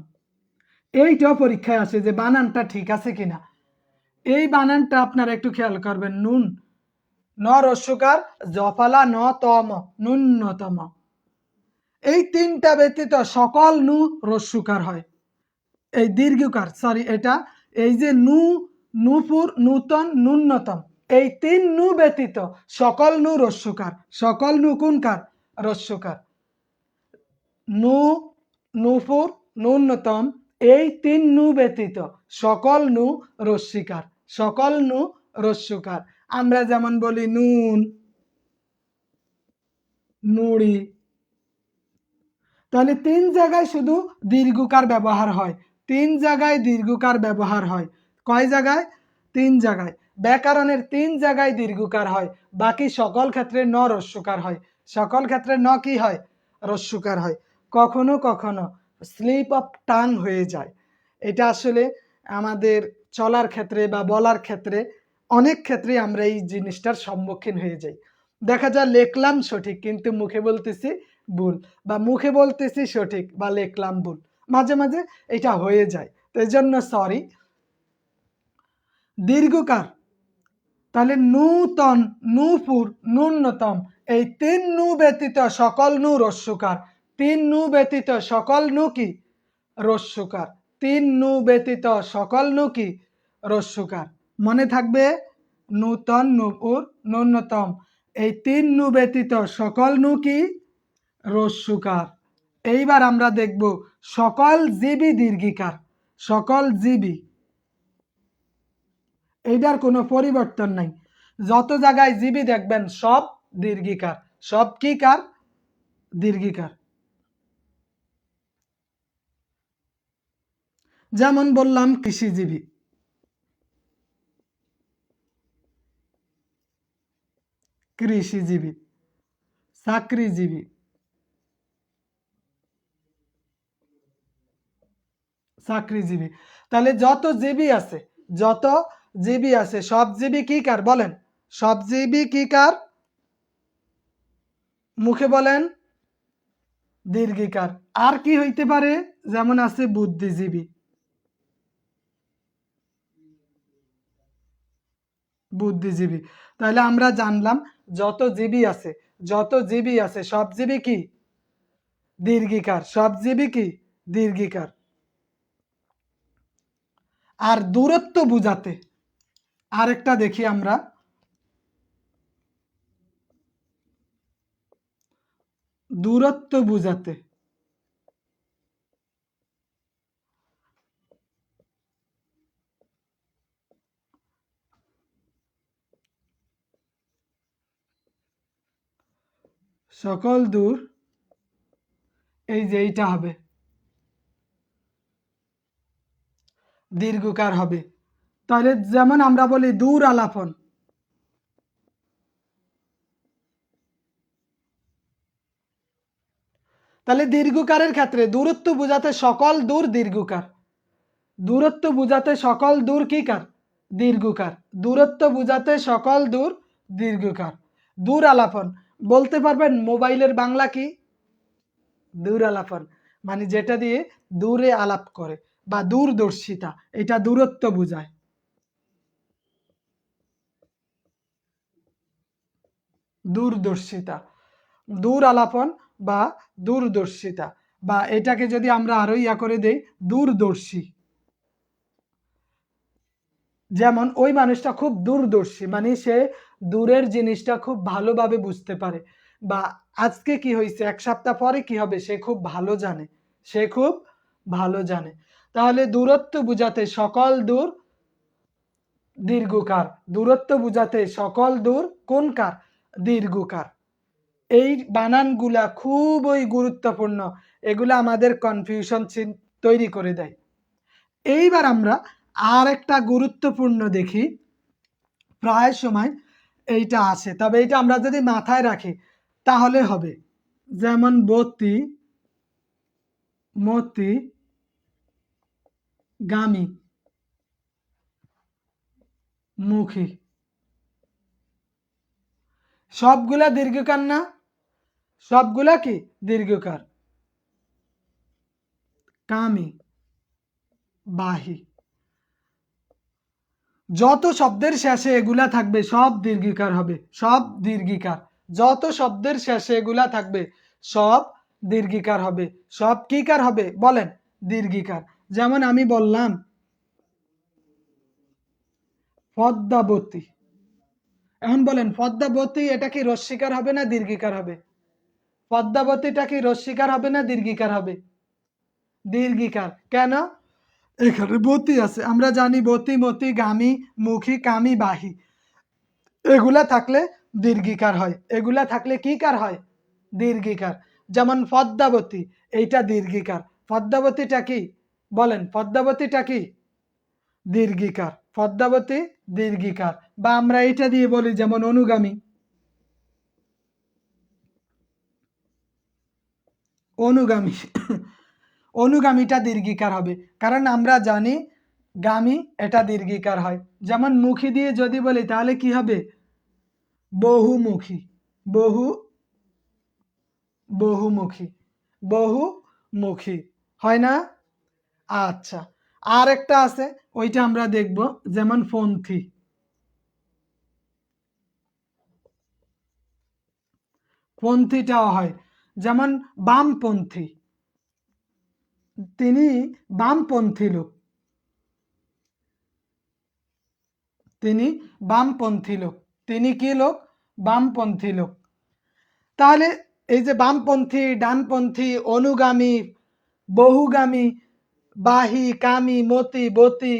এইটাও পরীক্ষায় আসে যে বানানটা ঠিক আছে কিনা। এই বানানটা আপনারা একটু খেয়াল করবেন। নুন, ন রস্যকার, জফালা ন তম, ন্যূনতম। এই তিনটা ব্যতীত সকল নু রস্যকার হয়। এই দীর্ঘকার, সরি এটা, এই যে নু, নূপুর, নূতন, ন্যূনতম, এই তিন নু ব্যতীত সকল নু রস্যকার। সকল নু কোনকার, রস্যকার। নু, নূপুর, ন্যূনতম, এই তিন নু ব্যতীত সকল নু রস্যিকার, সকল নু রস্যকার। আমরা যেমন বলি নুন, নুড়ি। তাহলে তিন জায়গায় শুধু দীর্ঘকার ব্যবহার হয়, তিন জায়গায় দীর্ঘকার ব্যবহার হয়। কয় জায়গায়, তিন জায়গায়। ব্যাকরণের তিন জায়গায় দীর্ঘকার হয়, বাকি সকল ক্ষেত্রে ন রস্যকার হয়। সকল ক্ষেত্রে ন কি হয়, রস্যকার হয়। কখনো কখনো স্লিপ অফ টাং হয়ে যায়, এটা আসলে আমাদের চলার ক্ষেত্রে বা বলার ক্ষেত্রে অনেক ক্ষেত্রে আমরা এই জিনিসটার সম্মুখীন হয়ে যাই। দেখা যায় লেখলাম সঠিক কিন্তু মুখে বলতেছি ভুল, বা মুখে বলতেছি সঠিক বা লেখলাম ভুল, মাঝে মাঝে এটা হয়ে যায়। তো এই জন্য সরি। দীর্ঘকার, তাহলে নূতন, নূপুর, ন্যূনতম, এই তিন নু ব্যতীত সকল নু রস্যকার। তিন নু ব্যতীত সকল নু কি, রস্যকার। তিন নু ব্যতীত সকল নু কি, রস্যকার। মনে থাকবে, নূতন, নূপুর, ন্যূনতম, এই তিন নু ব্যতীত সকল নু কি, রস্যকার। এইবার আমরা দেখব সকল জীবী দীর্ঘিকার। সকল জীবী, এইটার কোনো পরিবর্তন নাই। যত জায়গায় জীবী দেখবেন সব দীর্ঘিকার, সব কি কার, দীর্ঘিকার। যেমন বললাম কৃষিজীবী, কৃষিজীবী, চাকরিজীবী, চাকরিজীবী। তাহলে যত জীবী আছে, যত জীবী আছে সব জীবী কি কার, বলেন সব জীবী কি কার, মুখে বলেন দীর্ঘিকার। আর কি হইতে পারে, যেমন আছে বুদ্ধিজীবী, বুদ্ধিজীবী। তাহলে আমরা জানলাম যত জীবী আছে, যত জীবী আছে সব জীবী কি, দীর্ঘিকার, সব জীবই কি দীর্ঘিকার। আর দূরত্ব বুঝাতে আরেকটা দেখি আমরা, দূরত্ব বুঝাতে সকল দূর, এই যে এইটা হবে দীর্ঘকার হবে। তাহলে যেমন আমরা বলি দূর আলাপন, তাহলে দীর্ঘকারের ক্ষেত্রে দূরত্ব বুঝাতে সকল দূর দীর্ঘকার, দূরত্ব বুঝাতে সকল দূর কি কার দীর্ঘকার, দূরত্ব বুঝাতে সকল দূর দীর্ঘকার। দূর আলাপন বলতে পারবেন মোবাইলের বাংলা কি? দূর আলাপন, মানে যেটা দিয়ে দূরে আলাপ করে বা দূরদর্শিতা, এটা দূরত্ব বুঝায়। দূরদর্শিতা, দূর আলাপন বা দূরদর্শিতা, বা এটাকে যদি আমরা আরো ইয়া করে দেই দূরদর্শী। যেমন ওই মানুষটা খুব দূরদর্শী, মানে সে দূরের জিনিসটা খুব ভালোভাবে বুঝতে পারে, বা আজকে কি হয়েছে এক সপ্তাহ পরে কি হবে সে খুব ভালো জানে, সে খুব ভালো জানে। তাহলে দূরত্ব বুঝাতে সকল দূর দীর্ঘকার, দূরত্ব বুঝাতে সকল দূর কোনকার দীর্ঘকার। এই বানানগুলা খুবই গুরুত্বপূর্ণ, এগুলা আমাদের কনফিউশন তৈরি করে দেয়। এইবার আমরা আর একটা গুরুত্বপূর্ণ দেখি, প্রায় সময় এইটা আসে, তবে এইটা আমরা যদি মাথায় রাখি তাহলে হবে। যেমন বতি, মতি, গামী, মুখী, সবগুলা দীর্ঘকার না? সবগুলা কি দীর্ঘকার। কামী, বাহী, যত শব্দের শেষে এগুলা থাকবে সব দীর্ঘিকার হবে, সব দীর্ঘিকার। যত শব্দের শেষে এগুলা থাকবে সব দীর্ঘিকার হবে। সব কি কার হবে বলেন? দীর্ঘিকার। যেমন আমি বললাম পদ্মাবতী, এখন বলেন পদ্মাবতী এটা কি রস্বীকার হবে না দীর্ঘিকার হবে? পদ্মাবতীটা কি রস্বীকার হবে না দীর্ঘিকার হবে? দীর্ঘিকার। কেন? এখানে বতী আছে, আমরা জানি বতী, মতি, গামী, মুখী, কামী, বাহী, এগুলা থাকলে দীর্ঘিকার হয়, এগুলা থাকলে কি কার হয়? দীর্ঘিকার। যেমন পদ্মাবতী, এইটা দীর্ঘিকার। পদ্মাবতীটা কি বলেন? পদ্মাবতীটা কি দীর্ঘিকার, পদ্মাবতী দীর্ঘিকার। বা আমরা এটা দিয়ে বলি যেমন অনুগামী, অনুগামী অনুগামীটা দীর্ঘিকার হবে, কারণ আমরা জানি গামী এটা দীর্ঘিকার হয়। যেমন মুখী দিয়ে যদি বলি তাহলে কি হবে? বহুমুখী, বহু বহুমুখী, বহুমুখী হয় না? আচ্ছা, আর একটা আছে ওইটা আমরা দেখব, যেমন পন্থী, পন্থীটাও হয়। যেমন বামপন্থী, তিনি বামপন্থী লোক, তিনি বামপন্থী লোক, তিনি কি লোক? বামপন্থী লোক। তাহলে এই যে বামপন্থী, ডানপন্থী, অনুগামী, বহুগামী, বাহী, কামী, মতি, বতী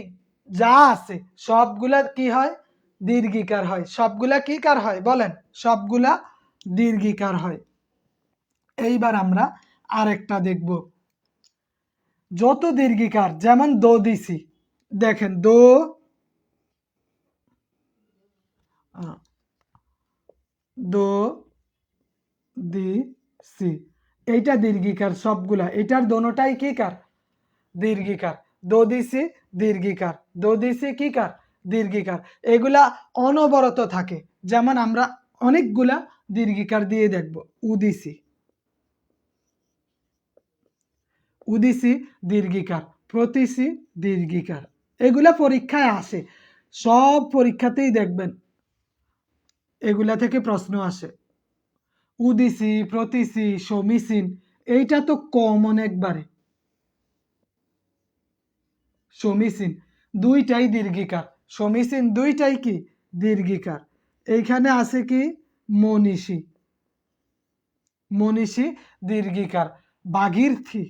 যা আছে সবগুলা কি হয়? দীর্ঘিকার হয়। সবগুলা কি কার হয় বলেন? সবগুলা দীর্ঘিকার হয়। এইবার আমরা আরেকটা দেখব, যত দীর্ঘিকার, যেমন দো দিছি, দেখেন দো, দো দি সি, এইটা দীর্ঘিকার সবগুলা, এটার দোনোটাই কি কার? দীর্ঘিকার। দো দিছি দীর্ঘিকার, দো দিছি কি কার? দীর্ঘিকার। এগুলা অনবরত থাকে, যেমন আমরা অনেকগুলা দীর্ঘিকার দিয়ে দেখব। উদিসি, উদিসি দীর্ঘিকার, প্রতিসি দীর্ঘিকার। এগুলা পরীক্ষায় আসে, সব পরীক্ষাতেই দেখবেন এগুলা থেকে প্রশ্ন আসে। উদিসি, প্রতিসি, সমীচীন, এইটা তো কমন একবারে, সমীচীন, দুইটাই দীর্ঘিকার, সমীচীন দুইটাই কি দীর্ঘিকার। এইখানে আছে কি মনীষী, মনীষী দীর্ঘিকার। ভাগীরথী,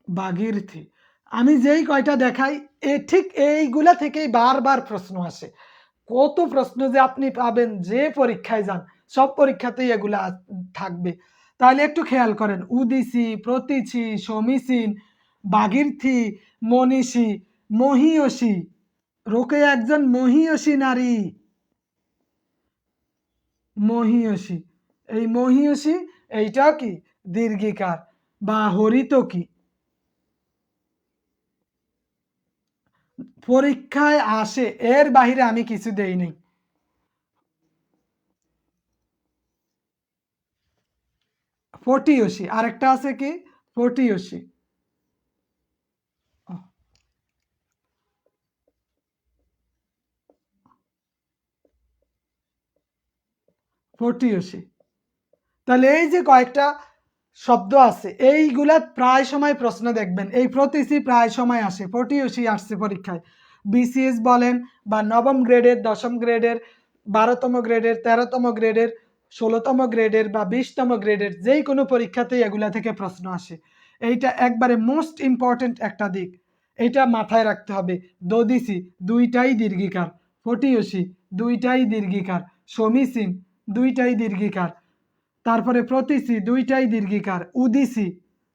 ভাগীরথী, আমি যেই কয়টা দেখাই ঠিক এইগুলা থেকেই বারবার প্রশ্ন আসে। কত প্রশ্ন যে আপনি পাবেন, যে পরীক্ষায় যান সব পরীক্ষাতেই এগুলা থাকবে। তাহলে একটু খেয়াল করেন, উদিসী, প্রতীচী, সমীচীন, ভাগীরথী, মনীষী, মহীয়সী। রোকেয়া একজন মহীয়সী নারী, মহীয়সী। এই মহীয়সী এইটা কি দীর্ঘিকার। বা হরিতকী, পরীক্ষায় আসে, এর বাহিরে আমি কিছু দেই নাই। ফটিয়সী, আরেকটা আছে কি ফটিয়সী, ফটিয়সী। তাহলে এই যে কয়েকটা শব্দ আছে, এইগুলা প্রায় সময় প্রশ্ন দেখবেন। এই প্রতীচী প্রায় সময় আসে, ফটিয়সী আসছে পরীক্ষায়। বিসিএস বলেন বা নবম গ্রেডের, দশম গ্রেডের, 12তম গ্রেডের, 13তম গ্রেডের, 16তম গ্রেডের বা 20তম গ্রেডের যেই কোনো পরীক্ষাতেই এগুলা থেকে প্রশ্ন আসে। এইটা একবারে মোস্ট ইম্পর্টেন্ট একটা দিক, এইটা মাথায় রাখতে হবে। দদিসি দুইটাই দীর্ঘিকার, ফটিয়সী দুইটাই দীর্ঘিকার, সমীচীন দুইটাই দীর্ঘিকার, তারপরে প্রতীচী দুইটাই দীর্ঘিকার, উদিসী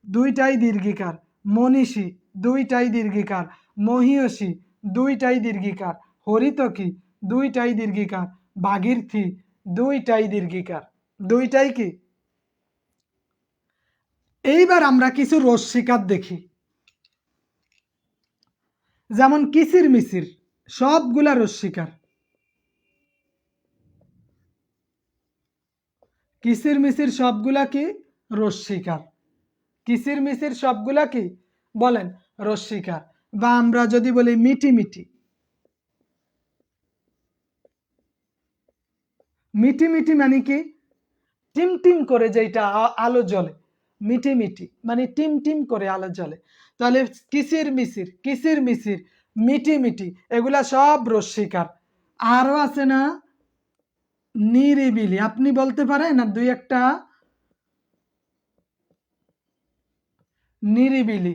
দুইটাই দীর্ঘিকার, মনীষী দুইটাই দীর্ঘিকার, মহীয়সী দুইটাই দীর্ঘিকার, হরিতকী দুইটাই দীর্ঘিকার, ভাগীরথী দুইটাই দীর্ঘিকার। দুইটাই কি। এইবার আমরা কিছু রস্যিকার দেখি, যেমন কিসির মিসির, সবগুলা রস্যিকার। কিসির মিসির সবগুলা কি রস্যিকার, কিসির মিসির সবগুলা কি বলেন রস্যিকার। বা আমরা যদি বলি মিটি মিটি, মিটি মিটি মানে কি টিম টিম করে যেটা আলো জ্বলে, মিটি মিটি মানে টিম টিম করে আলো জ্বলে। তাহলে কিসির মিসির, কিসির মিসির, মিটি মিটি, এগুলা সব রস্যিকার। আরো আছে না নিরিবিলি, আপনি বলতে পারেন না দুই একটা নিরিবিলি,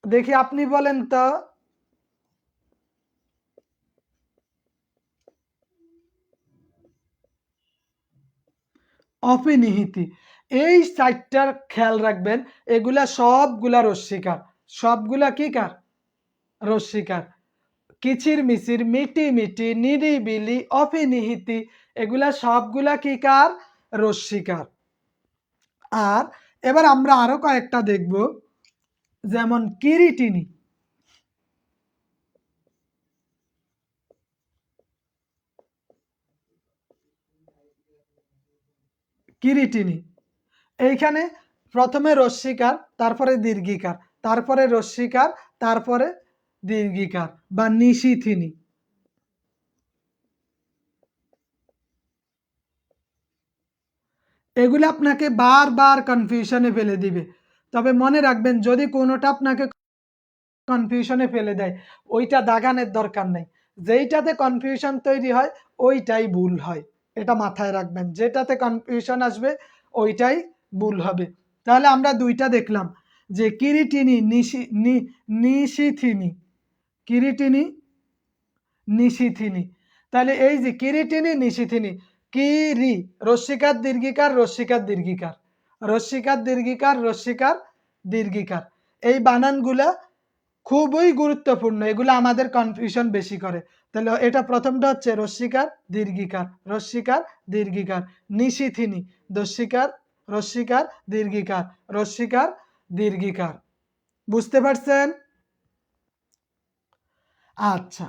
দেখি আপনি বলেন তো। অপিনিহিতি, এই চারটার খেয়াল রাখবেন, এগুলা সবগুলা রস্যিকার, সবগুলা কি কার রস্যিকার। কিচির মিচির, মিটি মিটি, নিরিবিলি, অপিনিহিতি, এগুলা সবগুলা কি কার রস্যিকার। আর এবার আমরা আরো কয়েকটা দেখব, যেমন কিরিটিনি, কিরিটিনি, এইখানে প্রথমে রস্যিকার, তারপরে দীর্ঘিকার, তারপরে রস্যিকার, তারপরে দীর্ঘিকার। বা নিশিথিনী, এগুলো আপনাকে বারবার কনফিউশনে ফেলে দিবে। তবে মনে রাখবেন, যদি কোনোটা আপনাকে কনফিউশনে ফেলে দেয়, ওইটা দাগানের দরকার নেই। যেইটাতে কনফিউশন তৈরি হয় ওইটাই ভুল হয়, এটা মাথায় রাখবেন। যেটাতে কনফিউশন আসবে ওইটাই ভুল হবে। তাহলে আমরা দুইটা দেখলাম, যে কিরিটিনি, নিশিথিনি, কিরিটিনি, নিশিথিনি। তাহলে এই যে কিরিটিনি, নিশিথিনি, কিরি রস্যিকার দীর্ঘিকার, রস্যিকার দীর্ঘিকার, রস্যিকার দীর্ঘিকার, রস্যিকার দীর্ঘিকার। এই বানানগুলা খুবই গুরুত্বপূর্ণ, এগুলো আমাদের কনফিউশন বেশি করে। তাহলে এটা প্রথমটা হচ্ছে রস্যিকার দীর্ঘিকার, রস্যিকার দীর্ঘিকার, নিশিথিনী, দস্যিকার রস্যিকার দীর্ঘিকার, রস্যিকার দীর্ঘিকার। বুঝতে পারছেন? আচ্ছা,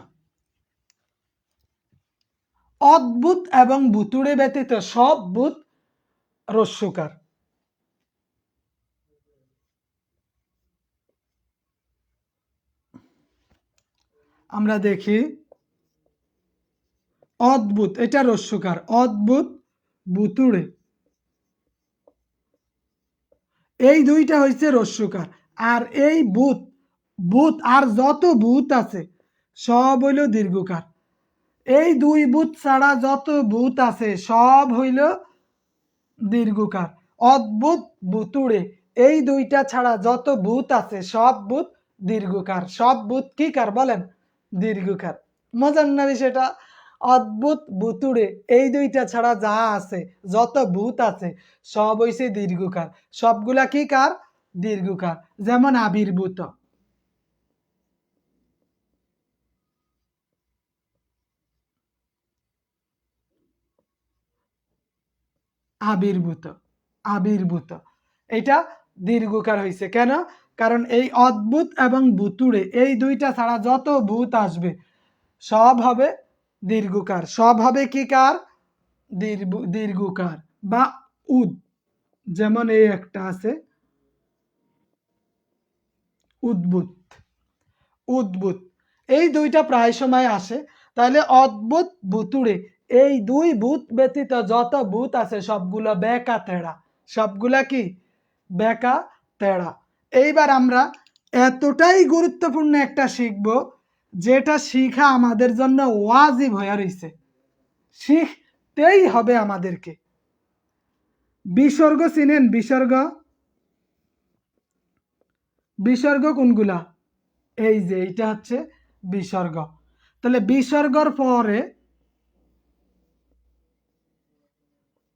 অদ্ভুত এবং ভুতুড়ে ব্যতীত সব ভূত রস্যকার। আমরা দেখি, অদ্ভুত এটা রস্যকার, অদ্ভুত, ভুতুড়ে এই দুইটা হইছে রস্যকার। আর এই বুত, বুত আর যত বুত আছে সব হইল দীর্ঘকার। এই দুই বুত ছাড়া যত বুত আছে সব হইল দীর্ঘকার। অদ্ভুত বুতুড়ে, এই দুইটা ছাড়া যত ভূত আছে সব ভূত দীর্ঘকার। সব ভূত কি কার বলেন? দীর্ঘকার। মজার না বিষয়টা? অদ্ভুত বুতুড়ে, এই দুইটা ছাড়া যা আছে, যত ভূত আছে সব হইছে দীর্ঘকার। সবগুলা কি কার? দীর্ঘকার। যেমন আবির্ভূত, আবির্ভূত, আবির্ভূত, এটা দীর্ঘকার হয়েছে কেন? কারণ এই অদ্ভুত এবং ভুতুড়ে এই দুইটা ছাড়া যত ভূত আসবে সব হবে দীর্ঘকার। সব হবে কি কার? দীর্ঘকার বা উদ। যেমন এই একটা আছে উদ্ভূত, উদ্ভূত, এই দুইটা প্রায় সময় আসে। তাহলে অদ্ভুত ভুতুড়ে, এই দুই ভূত ব্যতীত যত ভূত আছে সবগুলো বেকা তেড়া। সবগুলা কি? বেকা তেড়া। এইবার আমরা এতটাই গুরুত্বপূর্ণ একটা শিখব, যেটা শিখা আমাদের জন্য ওয়াজিব হয়ে রইছে, শিখতেই হবে আমাদেরকে। বিসর্গ চিনেন? বিসর্গ, বিসর্গ কোনগুলা? এই যে এইটা হচ্ছে বিসর্গ। তাহলে বিসর্গর পরে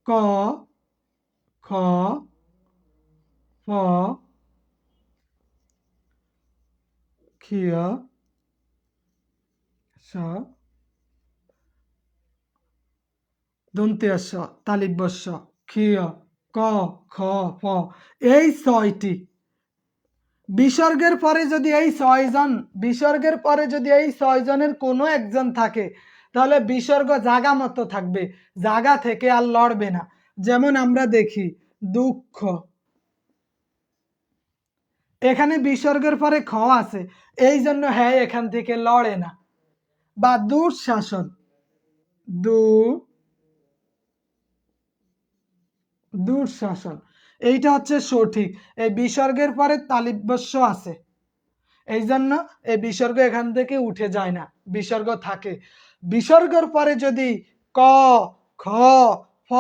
ক, খ, ফ, ক্ষিয়, স, দন্ত্যস, তালিব্যস্য, ক্ষিয়, ক, খ, ফ, এই ছয়টি। বিসর্গের পরে যদি এই ছয়জন, বিসর্গের পরে যদি এই ছয়জনের কোনো একজন থাকে তাহলে বিসর্গ জাগা মতো থাকবে, জাগা থেকে আর লড়বে না। যেমন আমরা দেখি দুঃখ, এখানে বিসর্গের পরে খ আছে, এই জন্য হ্যাঁ এখান থেকে লড়ে না। বা দুঃশাসন, দুঃশাসন, এইটা হচ্ছে সঠিক। এই বিসর্গের পরে তালিব্যস্য আছে, এই জন্য এই বিসর্গ এখান থেকে উঠে যায় না, বিসর্গ থাকে। বিসর্গের পরে যদি ক, খ, ফ,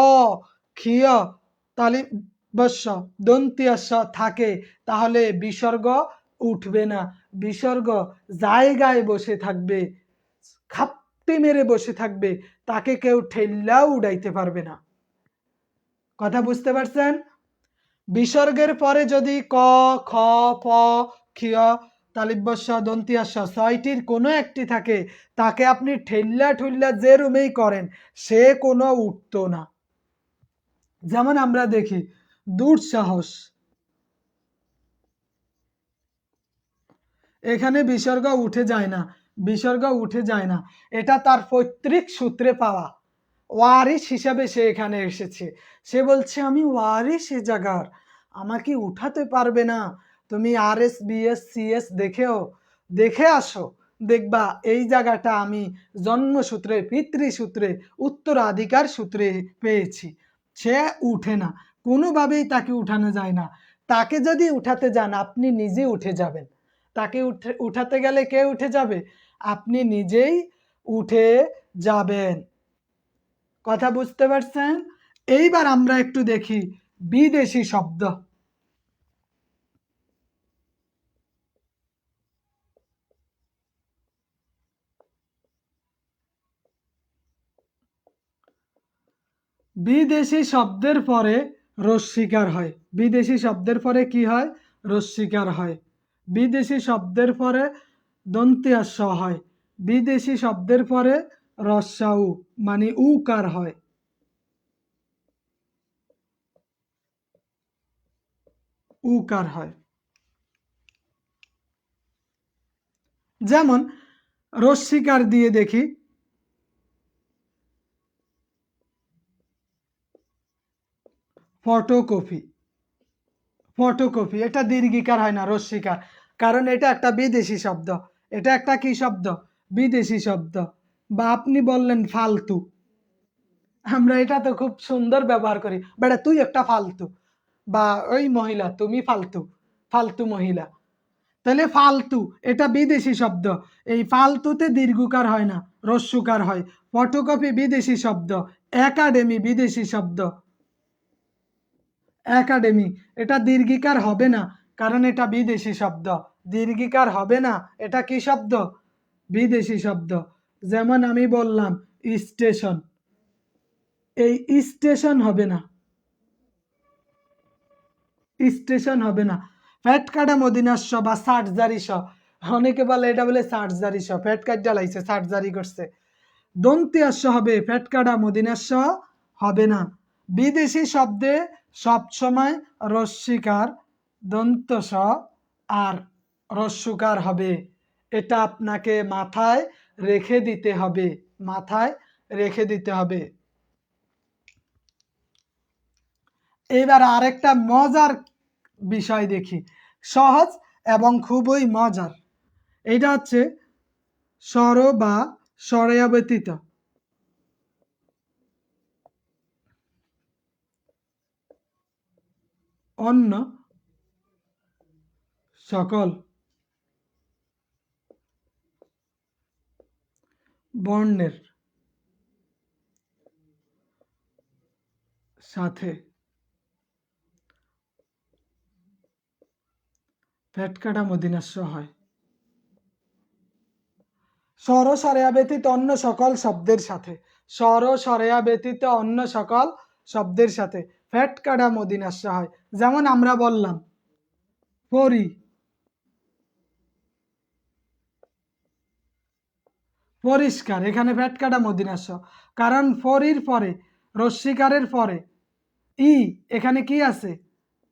ক্ষিয়, তালিবস্য, দন্ত্যস্য থাকে তাহলে বিসর্গ উঠবে না, বিসর্গ জায়গায় বসে থাকবে, খাপটি মেরে বসে থাকবে, তাকে কেউ ঠেল্লাও উড়াইতে পারবে না। কথা বুঝতে পারছেন? বিসর্গের পরে যদি ক, খ, ফ, ক্ষিয়, তালিব্যস্য, দন্তিয়াস্য ছয়টির কোনো একটি থাকে, তাকে আপনি ঠেল্লা ঠুল্লা যে রুমেই করেন সে কোনো উঠতো না। যেমন আমরা দেখি দুঃসাহস, এখানে বিসর্গ উঠে যায় না, বিসর্গ উঠে যায় না, এটা তার পৈতৃক সূত্রে পাওয়া, ওয়ারিশ হিসাবে সে এখানে এসেছে। সে বলছে আমি ওয়ারিশ এ জায়গার, আমাকে উঠাতে পারবে না। তুমি RS BS CS দেখে আসো, দেখবা এই জায়গাটা আমি জন্মসূত্রে, পিতৃসূত্রে, উত্তরাধিকার সূত্রে পেয়েছি। সে উঠে না, কোনোভাবেই তাকে উঠানো যায় না। তাকে যদি উঠাতে যান আপনি নিজে উঠে যাবেন, তাকে উঠাতে গেলে কে উঠে যাবে? আপনি নিজেই উঠে যাবেন। কথা বুঝতে পারছেন? এইবার আমরা একটু দেখি বিদেশি শব্দ। বিদেশি শব্দের পরে রস্বীকার হয়। বিদেশি শব্দের পরে কি হয়? রস্বীকার হয়। বিদেশি শব্দের পরে দন্ত্যাস্য হয়। বিদেশি শব্দের পরে রস্যাউ মানে উকার হয়। উকার হয়। যেমন রস্বীকার দিয়ে দেখি ফটোকপি, ফটোকপি এটা দীর্ঘিকার হয় না, রস্বীকার, কারণ এটা একটা বিদেশি শব্দ। এটা একটা কি শব্দ? বিদেশি শব্দ। বা আপনি বললেন ফালতু, আমরা এটা তো খুব সুন্দর ব্যবহার করি, বেটা তুই একটা ফালতু, বা ওই মহিলা তুমি ফালতু, ফালতু মহিলা। তাহলে ফালতু এটা বিদেশি শব্দ, এই ফালতুতে দীর্ঘকার হয় না, রস্যকার হয়। ফটোকপি বিদেশি শব্দ, একাডেমি বিদেশি শব্দ, একাডেমি এটা দীর্ঘিকার হবে না, কারণ এটা বিদেশি শব্দ। দীর্ঘিকার হবে না, এটা কি শব্দ? বিদেশি শব্দ। যেমন আমি বললাম স্টেশন, এই স্টেশন হবে না, স্টেশন হবে না। ফ্যাট কাটা মদিনাস্য বা সার্জারি স, অনেকে বলে এটা বলে সার্জারি স, ফ্যাট কাট জ্বালাইছে, সার্জারি করছে। দন্তি আস্য হবে, ফ্যাট কাটা মদিনাস্য হবে না। বিদেশি শব্দে সবসময় রস্যিকার, দন্ত স আর রস্যকার হবে। এটা আপনাকে মাথায় রেখে দিতে হবে, মাথায় রেখে দিতে হবে। এবার আরেকটা মজার বিষয় দেখি, সহজ এবং খুবই মজার। এটা হচ্ছে স্বর বা স্বরেয়া ব্যতীত অন্য সকল বর্ণের সাথে ফ্যাট কাটা মদিনাস্য হয়। স্বর স্বরেয়া ব্যতীত অন্য সকল শব্দের সাথে, স্বর স্বরেয়া ব্যতীত অন্য সকল শব্দের সাথে ফ্যাট কাটা মদিনাস্য হয়। যেমন আমরা বললাম পরি, পরিষ্কার, এখানে ফ্যাট কাটা মদিনাস্য, কারণ ফরির পরে, রস্যিকারের পরে ই, এখানে কি আছে?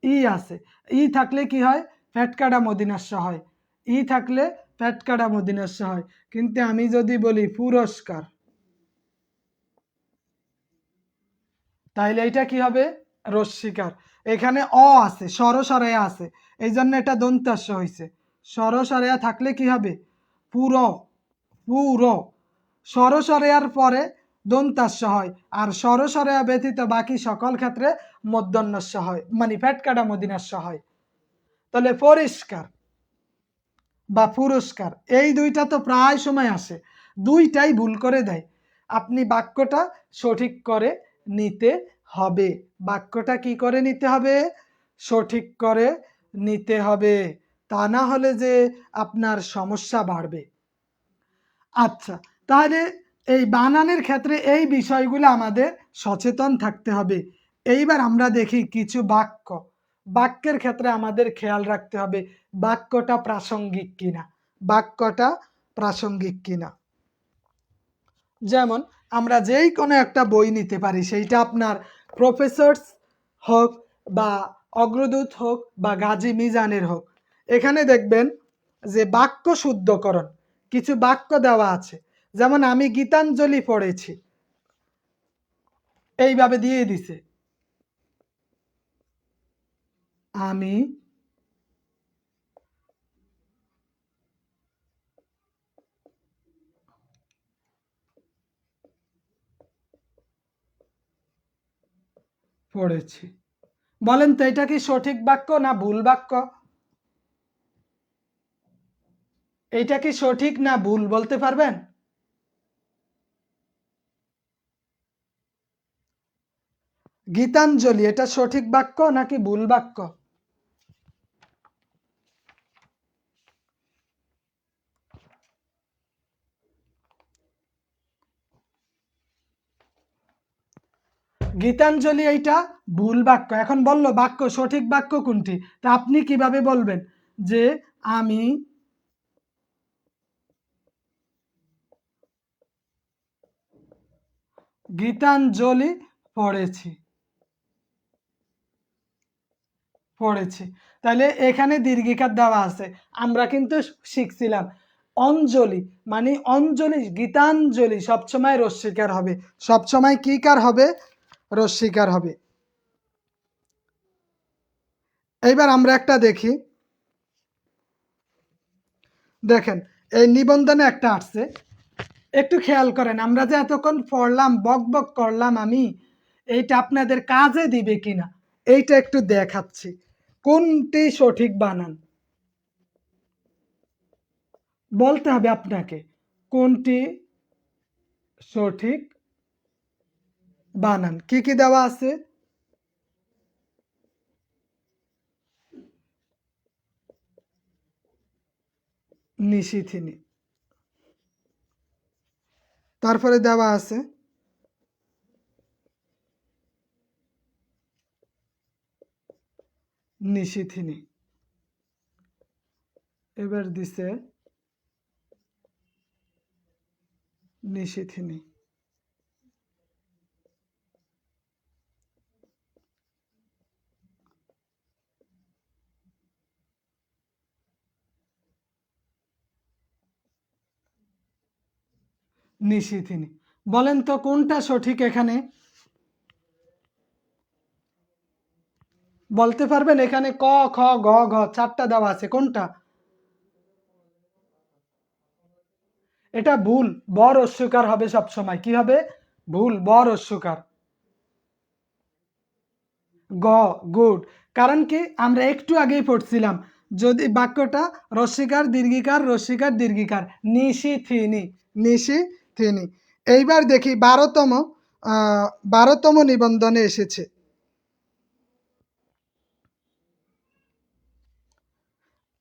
ই আছে। ই থাকলে কি হয়? ফ্যাট কাটা মদিনাস্য হয়। ই থাকলে ফ্যাট কাটা মদিনাস্য হয়। কিন্তু আমি যদি বলি পুরস্কার, তাইলে এটা কি হবে? রস্যিকার। এখানে অ আছে, স্বরস্বরেয়া আছে, এই জন্য এটা দন্তাস্য হয়েছে। স্বরস্বরেয়া থাকলে কি হবে? পুর, পুর। স্বরস্বরেয়ার পরে দন্তাস্য হয়, আর স্বরস্বরেয়া ব্যতীত বাকি সকল ক্ষেত্রে মধ্যন্যাস্য হয়, মানে ফ্যাট কাটা মদিনাস্য হয়। তাহলে পরিষ্কার বা পুরস্কার, এই দুইটা তো প্রায় সময় আসে, দুইটাই ভুল করে দেয়। আপনি বাক্যটা সঠিক করে নিতে হবে, বাক্যটা কি করে নিতে হবে? সঠিক করে নিতে হবে, তা না হলে যে আপনার সমস্যা বাড়বে। আচ্ছা, তাহলে এই বানানের ক্ষেত্রে এই বিষয়গুলো আমাদের সচেতন থাকতে হবে। এইবার আমরা দেখি কিছু বাক্য, বাক্যের ক্ষেত্রে আমাদের খেয়াল রাখতে হবে বাক্যটা প্রাসঙ্গিক কিনা, বাক্যটা প্রাসঙ্গিক কিনা। যেমন আমরা যেই কোনো একটা বই নিতে পারি, সেইটা আপনার প্রফেসরস হোক বা অগ্রদূত হোক বা গাজী মিজানের হোক, এখানে দেখবেন যে বাক্য শুদ্ধকরণ কিছু বাক্য দেওয়া আছে। যেমন আমি গীতাঞ্জলি পড়েছি, এইভাবে দিয়ে দিছে, আমি পড়েছি। বলেন তো এটা কি সঠিক বাক্য না ভুল বাক্য? এইটা কি সঠিক না ভুল বলতে পারবেন? গীতাঞ্জলি এটা সঠিক বাক্য নাকি ভুল বাক্য? গীতাঞ্জলি এইটা ভুল বাক্য। এখন বললো বাক্য সঠিক বাক্য কোনটি, তা আপনি কিভাবে বলবেন যে আমি গীতাঞ্জলি পড়েছি, পড়েছি। তাহলে এখানে দীর্ঘিকার দেওয়া আছে। আমরা কিন্তু শিখছিলাম অঞ্জলি মানে অঞ্জলি, গীতাঞ্জলি সবসময় রস্যিকার হবে, সবসময় কি কার হবে? রস্যিকার হবে। এইবার আমরা একটা দেখি, দেখেন এই নিবন্ধনে একটা আসছে, একটু খেয়াল করেন, আমরা যে এতক্ষণ পড়লাম বক বক করলাম আমি, এইটা আপনাদের কাজে দিবে কিনা এইটা একটু দেখাচ্ছি কোনটি সঠিক বানান বলতে হবে আপনাকে কোনটি সঠিক বানান কি কি দেওয়া আছে নিশিথিনি তারপরে দেওয়া আছে নিশিথিনি এবার দিছে নিশিথিনি নিশিথিনি বলেন তো কোনটা সঠিক এখানে বলতে পারবেন এখানে ক খ গ ঘ চারটা দেওয়া আছে কোনটা এটা ভুল বর অস্বীকার হবে সব সময় কি হবে ভুল বর অস্বীকার গ গুড কারণ কি আমরা একটু আগেই পড়ছিলাম যদি বাক্যটা রস্বীকার দীর্ঘিকার নিশিথিনি নিশিথিনি এইবার দেখি 12তম নিবন্ধনে এসেছে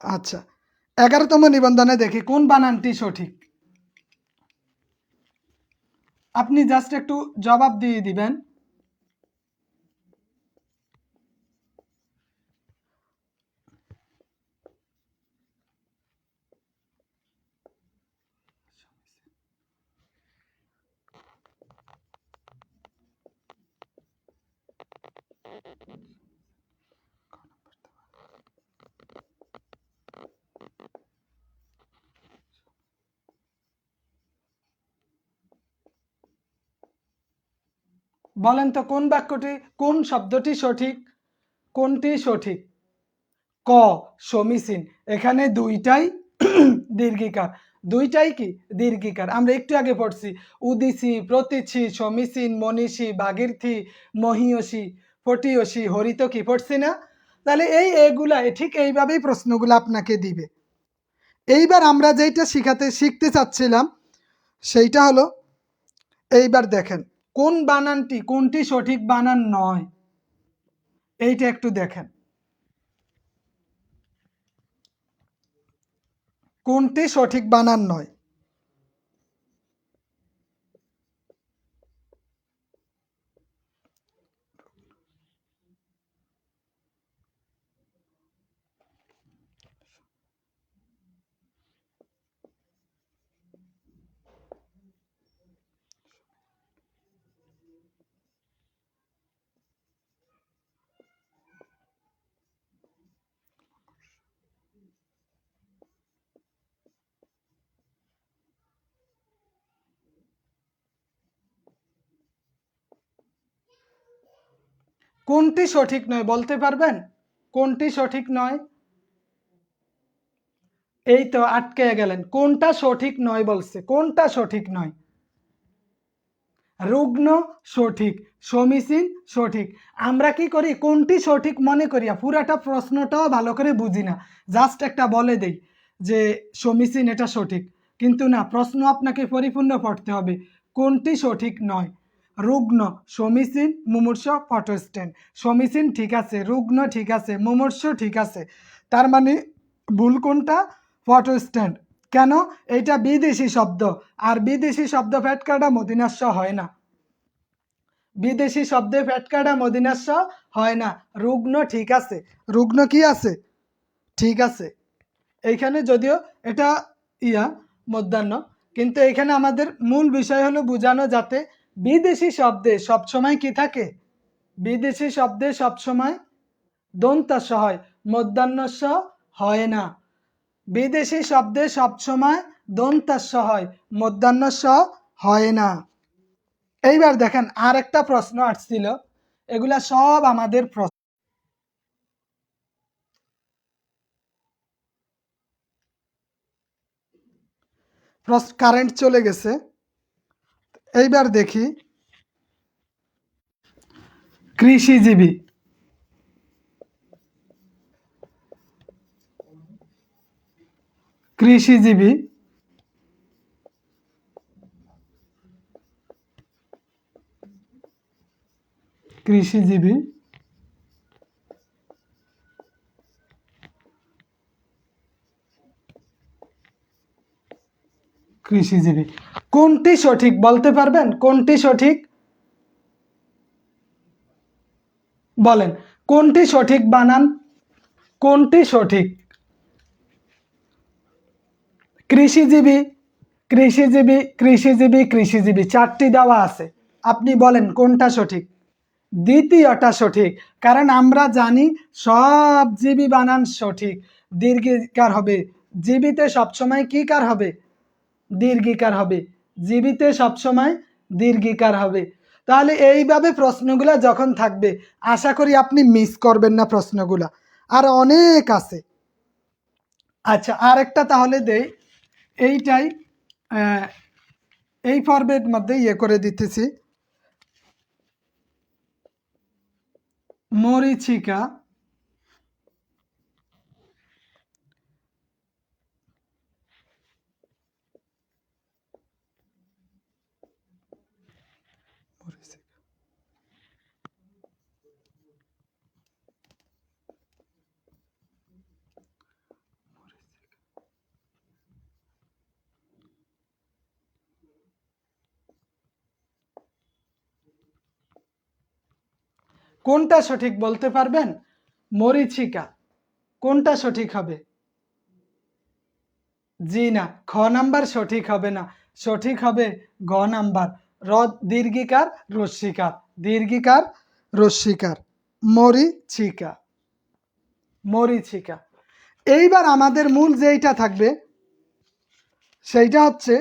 আচ্ছা 11তম নিবন্ধনে দেখি কোন বানানটি সঠিক আপনি জাস্ট একটু জবাব দিয়ে দিবেন বলেন তো কোন বাক্যটি কোন শব্দটি সঠিক কোনটি সঠিক ক সমীচীন এখানে দুইটাই দীর্ঘিকার দুইটাই কি দীর্ঘিকার আমরা একটু আগে পড়ছি উদিসি প্রতিছি সমীচীন মনীষী ভাগীরথী মহীয়সী ফটিয়সী হরিত কি পড়ছি না তাহলে এগুলা ঠিক এইভাবেই প্রশ্নগুলো আপনাকে দিবে এইবার আমরা যেটা শিখতে চাচ্ছিলাম সেইটা হলো এইবার দেখেন কোন বানানটি কোনটি সঠিক বানান নয় এইটা একটু দেখেন কোনটি সঠিক বানান নয় কোনটি সঠিক নয় বলতে পারবেন কোনটি সঠিক নয় এই তো আটকে গেলেন কোনটা সঠিক নয় বলছে কোনটা সঠিক নয় রুগ্ন সঠিক সমীচীন সঠিক আমরা কি করি কোনটি সঠিক মনে করিয়া পুরাটা প্রশ্নটাও ভালো করে বুঝি না জাস্ট একটা বলে দেই যে সমীচীন এটা সঠিক কিন্তু না প্রশ্ন আপনাকে পরিপূর্ণ পড়তে হবে কোনটি সঠিক নয় রুগ্ন সমীচীন মুমূর্ষ ফটোস্ট্যান্ড সমীচীন ঠিক আছে রুগ্ন ঠিক আছে মুমূর্ষ ঠিক আছে তার মানে ভুল কোনটা ফটোস্ট্যান্ড কেন এটা বিদেশি শব্দ আর বিদেশি শব্দ ফ্যাটকাটা মদিনাস্য হয় না বিদেশি শব্দে ফ্যাটকাটা মদিনাস্য হয় না রুগ্ন ঠিক আছে রুগ্ন কি আছে ঠিক আছে এইখানে যদিও এটা মধ্যাহ্ন কিন্তু এখানে আমাদের মূল বিষয় হলো বোঝানো যাতে বিদেশি শব্দে সবসময় কি থাকে বিদেশি শব্দে সবসময় দন্তাস্য হয় মধ্যাহ্নস্য হয় না বিদেশি শব্দে সবসময় দন্তাস্য হয় মধ্যাহ্নস্য হয় না এইবার দেখেন আর একটা প্রশ্ন আসছিল এগুলা সব আমাদের কারেন্ট চলে গেছে এইবার দেখি কৃষিজীবী কৃষিজীবী, কৃষিজীবী, কৃষিজীবী। কোনটি সঠিক বলতে পারবেন? কোনটি সঠিক বলেন, কোনটি সঠিক বানান? কোনটি সঠিক? কৃষিজীবী, কৃষিজীবী, কৃষিজীবী, কৃষিজীবী, চারটি দেওয়া আছে। আপনি বলেন কোনটা সঠিক? দ্বিতীয়টা সঠিক, কারণ আমরা জানি সব জীবী বানান সঠিক। দীর্ঘিকার হবে, জীবিতে সবসময় কি কার হবে? দীর্ঘিকার হবে। জীবিতে সবসময় দীর্ঘিকার হবে। তাহলে এইভাবে প্রশ্নগুলা যখন থাকবে, আশা করি আপনি মিস করবেন না প্রশ্নগুলা। আর অনেক আছে। আচ্ছা, আরেকটা তাহলে দেই, এইটাই এই পর্বের মধ্যে ইয়ে করে দিতেছি। মরীচিকা, কোনটা সঠিক বলতে পারবেন? মরীচিকা। কোনটা সঠিক হবে? জি না, খ নাম্বার সঠিক হবে না, সঠিক হবে গ নাম্বার। দীর্ঘিকার রস্যিকার, দীর্ঘিকার রস্যিকার, মরীচিকা, মরীচিকা। এইবার আমাদের মূল যেইটা থাকবে সেইটা হচ্ছে,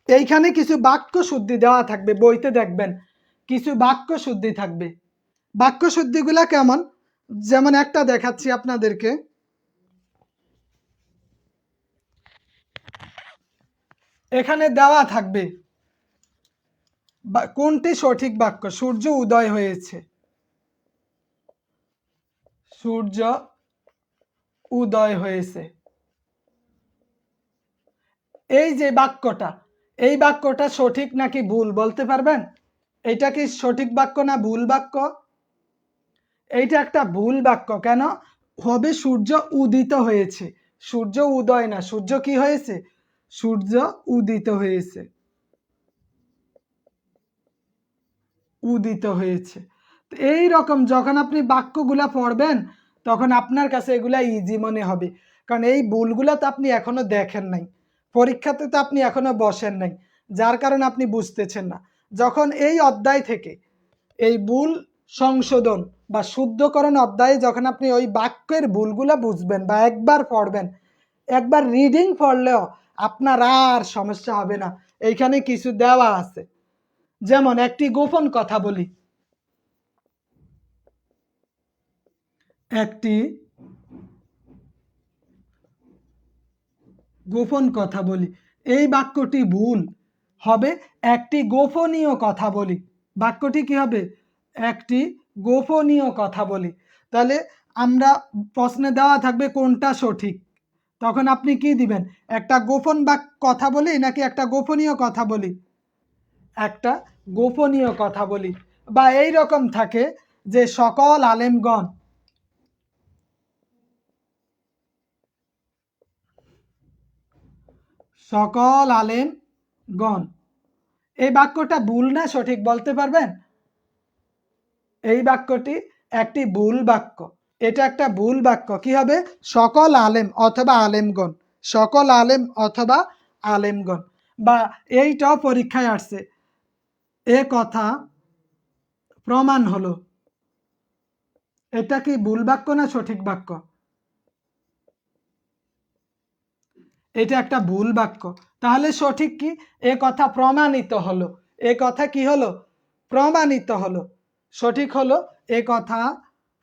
এইখানে কিছু বাক্য শুদ্ধি দেওয়া থাকবে, বইতে দেখবেন কিছু বাক্য শুদ্ধি থাকবে। বাক্য শুদ্ধিগুলা কেমন? যেমন একটা দেখাচ্ছি আপনাদেরকে। এখানে দেওয়া থাকবে কোনটি সঠিক বাক্য? সূর্য উদয় হয়েছে, সূর্য উদয় হয়েছে। এই যে বাক্যটা, এই বাক্যটা সঠিক নাকি ভুল বলতে পারবেন? এটা কি সঠিক বাক্য না ভুল বাক্য? এইটা একটা ভুল বাক্য। কেন হবে? সূর্য উদিত হয়েছে, সূর্য উদয় না, সূর্য কি হয়েছে? সূর্য উদিত হয়েছে, উদিত হয়েছে। তো এই রকম যখন আপনি বাক্যগুলা পড়বেন, তখন আপনার কাছে এগুলা ইজি মনে হবে, কারণ এই ভুলগুলা তো আপনি এখনো দেখেন নাই, পরীক্ষাতে তো আপনি এখনো বসেন নাই, যার কারণে আপনি বুঝতেছেন না। যখন এই অধ্যায় থেকে এই ভুল সংশোধন বা শুদ্ধকরণ অধ্যায়ে যখন আপনি ওই বাক্যের ভুলগুলা বুঝবেন বা একবার পড়বেন, একবার রিডিং পড়লেও আপনার আর সমস্যা হবে না। এইখানে কিছু দেওয়া আছে, যেমন একটি গোপন কথা বলি, একটি গোপন কথা বলি। এই বাক্যটি ভুল হবে, একটি গোপনীয় কথা বলি। বাক্যটি কি হবে? একটি গোপনীয় কথা বলি। তাহলে আমরা প্রশ্নে দেওয়া থাকবে কোনটা সঠিক, তখন আপনি কি দিবেন? একটা গোপন কথা বলি নাকি একটা গোপনীয় কথা বলি? একটা গোপনীয় কথা বলি। বা এই রকম থাকে যে সকল আলেমগণ, সকল আলেমগণ, এই বাক্যটা ভুল না সঠিক বলতে পারবেন? এই বাক্যটি একটি ভুল বাক্য, এটা একটা ভুল বাক্য। কি হবে? সকল আলেম অথবা আলেমগণ, সকল আলেম অথবা আলেমগণ। বা এইটাও পরীক্ষায় আসছে, এ কথা প্রমাণ হলো। এটা কি ভুল বাক্য না সঠিক বাক্য? এটা একটা ভুল বাক্য। তাহলে সঠিক কি? এ কথা প্রমাণিত হলো। এ কথা কি হলো? প্রমাণিত হলো। সঠিক হলো এ কথা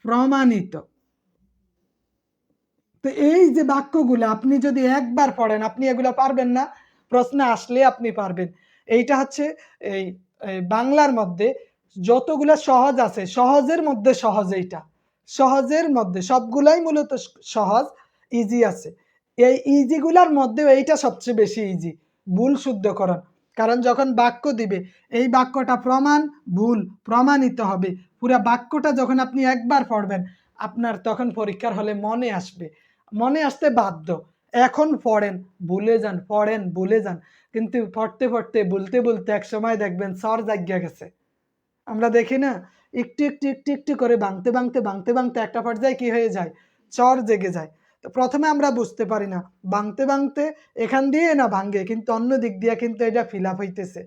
প্রমাণিত। তো এই যে বাক্যগুলো আপনি যদি একবার পড়েন, আপনি এগুলো পারবেন না, প্রশ্নে আসলে আপনি পারবেন। এইটা হচ্ছে এই বাংলার মধ্যে যতগুলো সহজ আছে, সহজের মধ্যে সহজ। এইটা সহজের মধ্যে, সবগুলাই মূলত সহজ, ইজি আছে। এই ইজিগুলার মধ্যেও এইটা সবচেয়ে বেশি ইজি, ভুল শুদ্ধকরণ। কারণ যখন বাক্য দিবে এই বাক্যটা প্রমাণ ভুল প্রমাণিত হবে, পুরো বাক্যটা যখন আপনি একবার পড়বেন আপনার তখন পরীক্ষার হলে মনে আসবে, মনে আসতে বাধ্য। এখন পড়েন ভুলে যান, পড়েন ভুলে যান, কিন্তু পড়তে পড়তে বলতে বলতে এক সময় দেখবেন সর জাগিয়া গেছে। আমরা দেখি না, একটু একটু একটু একটু করে ভাঙতে ভাঙতে ভাঙতে ভাঙতে একটা পর্যায়ে কি হয়ে যায়, চর জেগে যায়। তো প্রথমে আমরা বুঝতে পারি না, ভাঙতে ভাঙতে এখান দিয়ে না ভাঙে, কিন্তু অন্য দিক দিয়ে কিন্তু এটা ফিল আপ হইতেছে,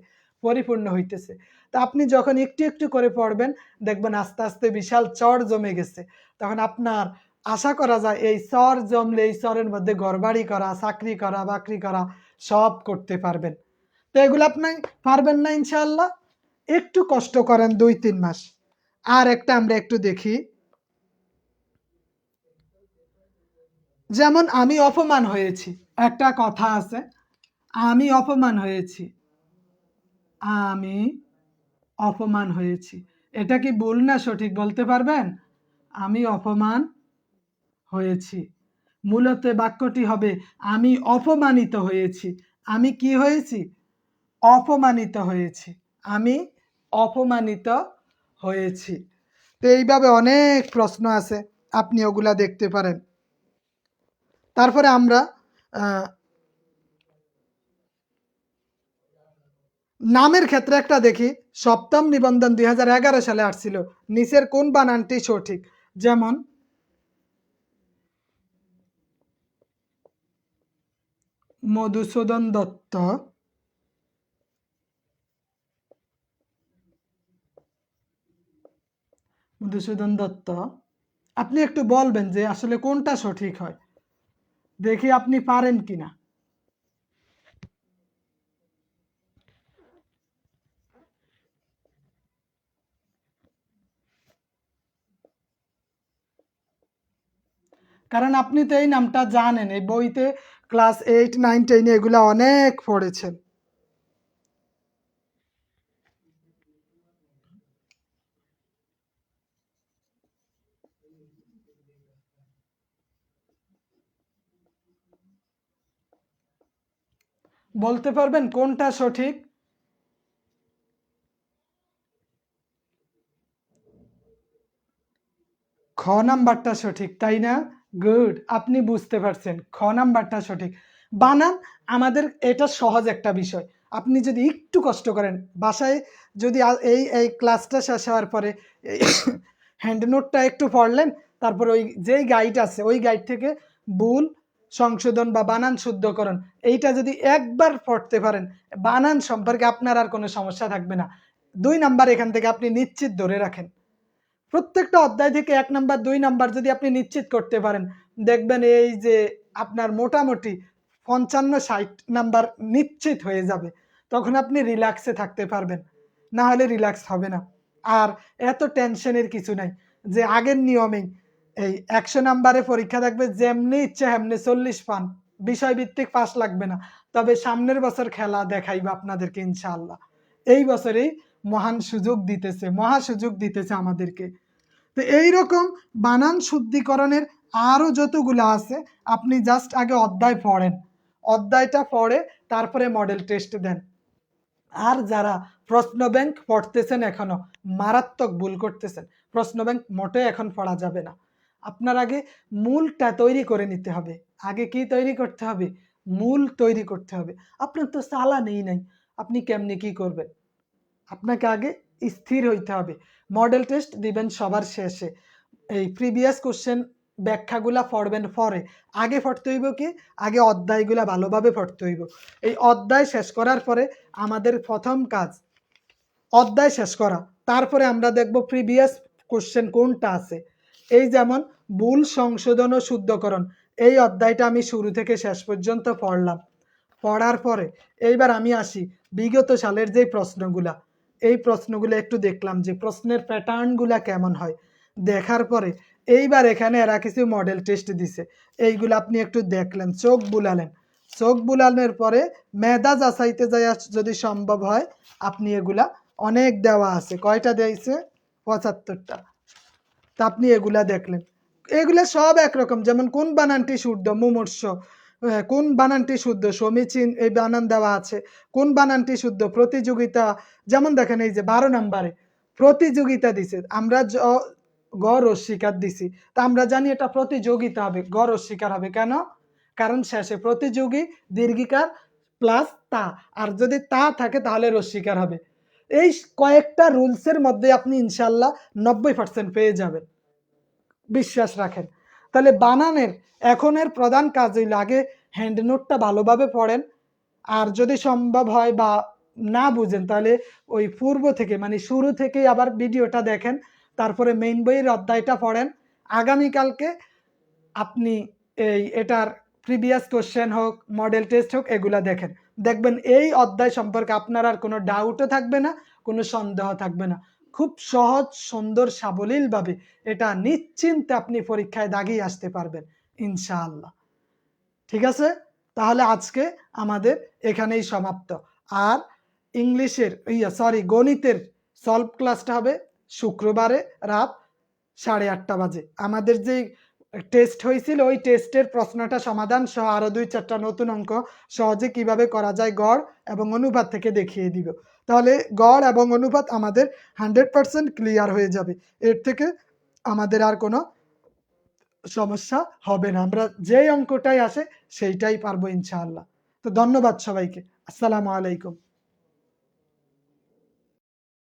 পরিপূর্ণ হইতেছে। তো আপনি যখন একটু একটু করে পড়বেন দেখবেন আস্তে আস্তে বিশাল চর জমে গেছে। তখন আপনার আশা করা যায় এই চর জমলে এই চরের মধ্যে ঘরবাড়ি করা, চাকরি করা, বাকরি করা সব করতে পারবেন। তো এগুলো আপনি পারবেন না ইনশাআল্লাহ, একটু কষ্ট করেন 2-3 মাস। আর একটা আমরা একটু দেখি, যেমন আমি অপমান হয়েছি, একটা কথা আছে, আমি অপমান হয়েছি, আমি অপমান হয়েছি, এটা কি ভুল না সঠিক বলতে পারবেন? আমি অপমান হয়েছি, মূলত বাক্যটি হবে আমি অপমানিত হয়েছি। আমি কি হয়েছি? অপমানিত হয়েছি, আমি অপমানিত হয়েছি। তো এইভাবে অনেক প্রশ্ন আছে, আপনি ওগুলা দেখতে পারেন। তারপরে আমরা নামের ক্ষেত্রে একটা দেখি, সপ্তম নিবন্ধন 2011 সালে আসছিল, নিচের কোন বানানটি সঠিক? যেমন মধুসূদন দত্ত, মধুসূদন দত্ত, আপনি একটু বলবেন যে আসলে কোনটা সঠিক হয়, দেখি আপনি পারেন কিনা। কারণ আপনি তো এই নামটা জানেন, এই বইতে ক্লাস 8, 9, 10 এগুলা অনেক পড়েছেন। বলতে পারবেন কোনটা সঠিক? খ নাম্বারটা সঠিক, তাই না? গুড, আপনি বুঝতে পারছেন, খ নাম্বারটা সঠিক। বানান আমাদের এটা সহজ একটা বিষয়, আপনি যদি একটু কষ্ট করেন বাসায়, যদি এই এই ক্লাসটা শেষ হওয়ার পরে হ্যান্ড নোটটা একটু পড়লেন, তারপর ওই যেই গাইড আছে ওই গাইড থেকে ভুল সংশোধন বা বানান শুদ্ধকরণ এইটা যদি একবার পড়তে পারেন, বানান সম্পর্কে আপনার আর কোনো সমস্যা থাকবে না। 2 নাম্বার এখান থেকে আপনি নিশ্চিত ধরে রাখেন, প্রত্যেকটা অধ্যায় থেকে 1 নাম্বার 2 নাম্বার যদি আপনি নিশ্চিত করতে পারেন, দেখবেন এই যে আপনার মোটামুটি 55-60 নাম্বার নিশ্চিত হয়ে যাবে। তখন আপনি রিল্যাক্সে থাকতে পারবেন, না হলে রিল্যাক্স হবে না। আর এত টেনশনের কিছু নাই, যে আগের নিয়মেই এই 100 নাম্বারে পরীক্ষা থাকবে, যেমনি ইচ্ছে হেমনি 40 পান, বিষয়ভিত্তিক পাস লাগবে না। তবে সামনের বছর খেলা দেখাইবে আপনাদেরকে ইনশাআল্লাহ। এই বছরেই মহান সুযোগ দিতেছে, মহা সুযোগ দিতেছে আমাদেরকে। তো এইরকম বানান শুদ্ধিকরণের আরও যতগুলো আছে, আপনি জাস্ট আগে অধ্যায় পড়েন, অধ্যায়টা পড়ে তারপরে মডেল টেস্ট দেন। আর যারা প্রশ্ন ব্যাংক পড়তেছেন এখনো মারাত্মক ভুল করতেছেন, প্রশ্ন ব্যাংক মোটে এখন পড়া যাবে না। আপনার আগে মূলটা তৈরি করে নিতে হবে। আগে কি তৈরি করতে হবে? মূল তৈরি করতে হবে। আপনার তো চালা নেই নাই, আপনি কেমনে কি করবেন? আপনাকে আগে স্থির হইতে হবে। মডেল টেস্ট দিবেন সবার শেষে, এই প্রিভিয়াস কোশ্চেন ব্যাখ্যাগুলা পড়বেন পরে। আগে পড়তে হইব কি, আগে অধ্যায়গুলা ভালোভাবে পড়তে হইব। এই অধ্যায় শেষ করার পরে আমাদের প্রথম কাজ অধ্যায় শেষ করা, তারপরে আমরা দেখব প্রিভিয়াস কোশ্চেন কোনটা আছে। এই যেমন ভুল সংশোধন ও শুদ্ধকরণ, এই অধ্যায়টা আমি শুরু থেকে শেষ পর্যন্ত পড়লাম। পড়ার পরে এইবার আমি আসি বিগত সালের যে প্রশ্নগুলা, এই প্রশ্নগুলো একটু দেখলাম যে প্রশ্নের প্যাটার্নগুলা কেমন হয়। দেখার পরে এইবার এখানে এরা কিছু মডেল টেস্ট দিছে, এইগুলো আপনি একটু দেখলেন, চোখ বুলালেন। চোখ বুলানোর পরে মেধা যাচাইতে যায় যদি সম্ভব হয় আপনি এগুলা, অনেক দেওয়া আছে, কয়টা দিয়েছে? 75টা। তা আপনি এগুলা দেখলেন, এগুলা সব একরকম, যেমন কোন বানানটি শুদ্ধ, মুমূর্ষ, কোন বানানটি শুদ্ধ, সমীচীন এই বানান দেওয়া আছে, কোন বানানটি শুদ্ধ, প্রতিযোগিতা, যেমন দেখেন এই যে 12 নম্বরে প্রতিযোগিতা দিছে, আমরা গ রস্বীকার দিছি, তা আমরা জানি এটা প্রতিযোগিতা হবে, গ রস্বীকার হবে কেন? কারণ শেষে প্রতিযোগী দীর্ঘিকার প্লাস তা, আর যদি তা থাকে তাহলে রস্বীকার হবে। এই কয়েকটা রুলসের মধ্যে আপনি ইনশাল্লাহ 90% পেয়ে যাবেন, বিশ্বাস রাখেন। তাহলে বানানের এখনের প্রধান কাজ হইল আগে হ্যান্ড নোটটা ভালোভাবে পড়েন, আর যদি সম্ভব হয় বা না বুঝেন তাহলে ওই পূর্ব থেকে মানে শুরু থেকেই আবার ভিডিওটা দেখেন, তারপরে মেইন বইয়ের অধ্যায়টা পড়েন। আগামীকালকে আপনি এটার প্রিভিয়াস কোশ্চেন হোক, মডেল টেস্ট হোক, এগুলা দেখেন, দেখবেন এই অধ্যায় সম্পর্কে আপনার আর কোনো ডাউটও থাকবে না, কোনো সন্দেহ থাকবে না। খুব সহজ, সুন্দর, সাবলীলভাবে এটা নিশ্চিন্তে আপনি পরীক্ষায় দাগিয়ে আসতে পারবেন ইনশাআল্লাহ। ঠিক আছে, তাহলে আজকে আমাদের এখানেই সমাপ্ত। আর ইংলিশের গণিতের সলভ ক্লাসটা হবে শুক্রবারে রাত 8:30 বাজে। আমাদের যে টেস্ট হয়েছিল ওই টেস্টের প্রশ্নটা সমাধান সহ আরো 2-4টা নতুন অঙ্ক সহজে কিভাবে করা যায় গড় এবং অনুপাত থেকে দেখিয়ে দিব। তাহলে গড় এবং অনুপাত আমাদের 100% ক্লিয়ার হয়ে যাবে, এর থেকে আমাদের আর কোনো সমস্যা হবে না, আমরা যেই অঙ্কটাই আসে সেইটাই পারবো ইনশাআল্লাহ। তো ধন্যবাদ সবাইকে, আসসালামু আলাইকুম।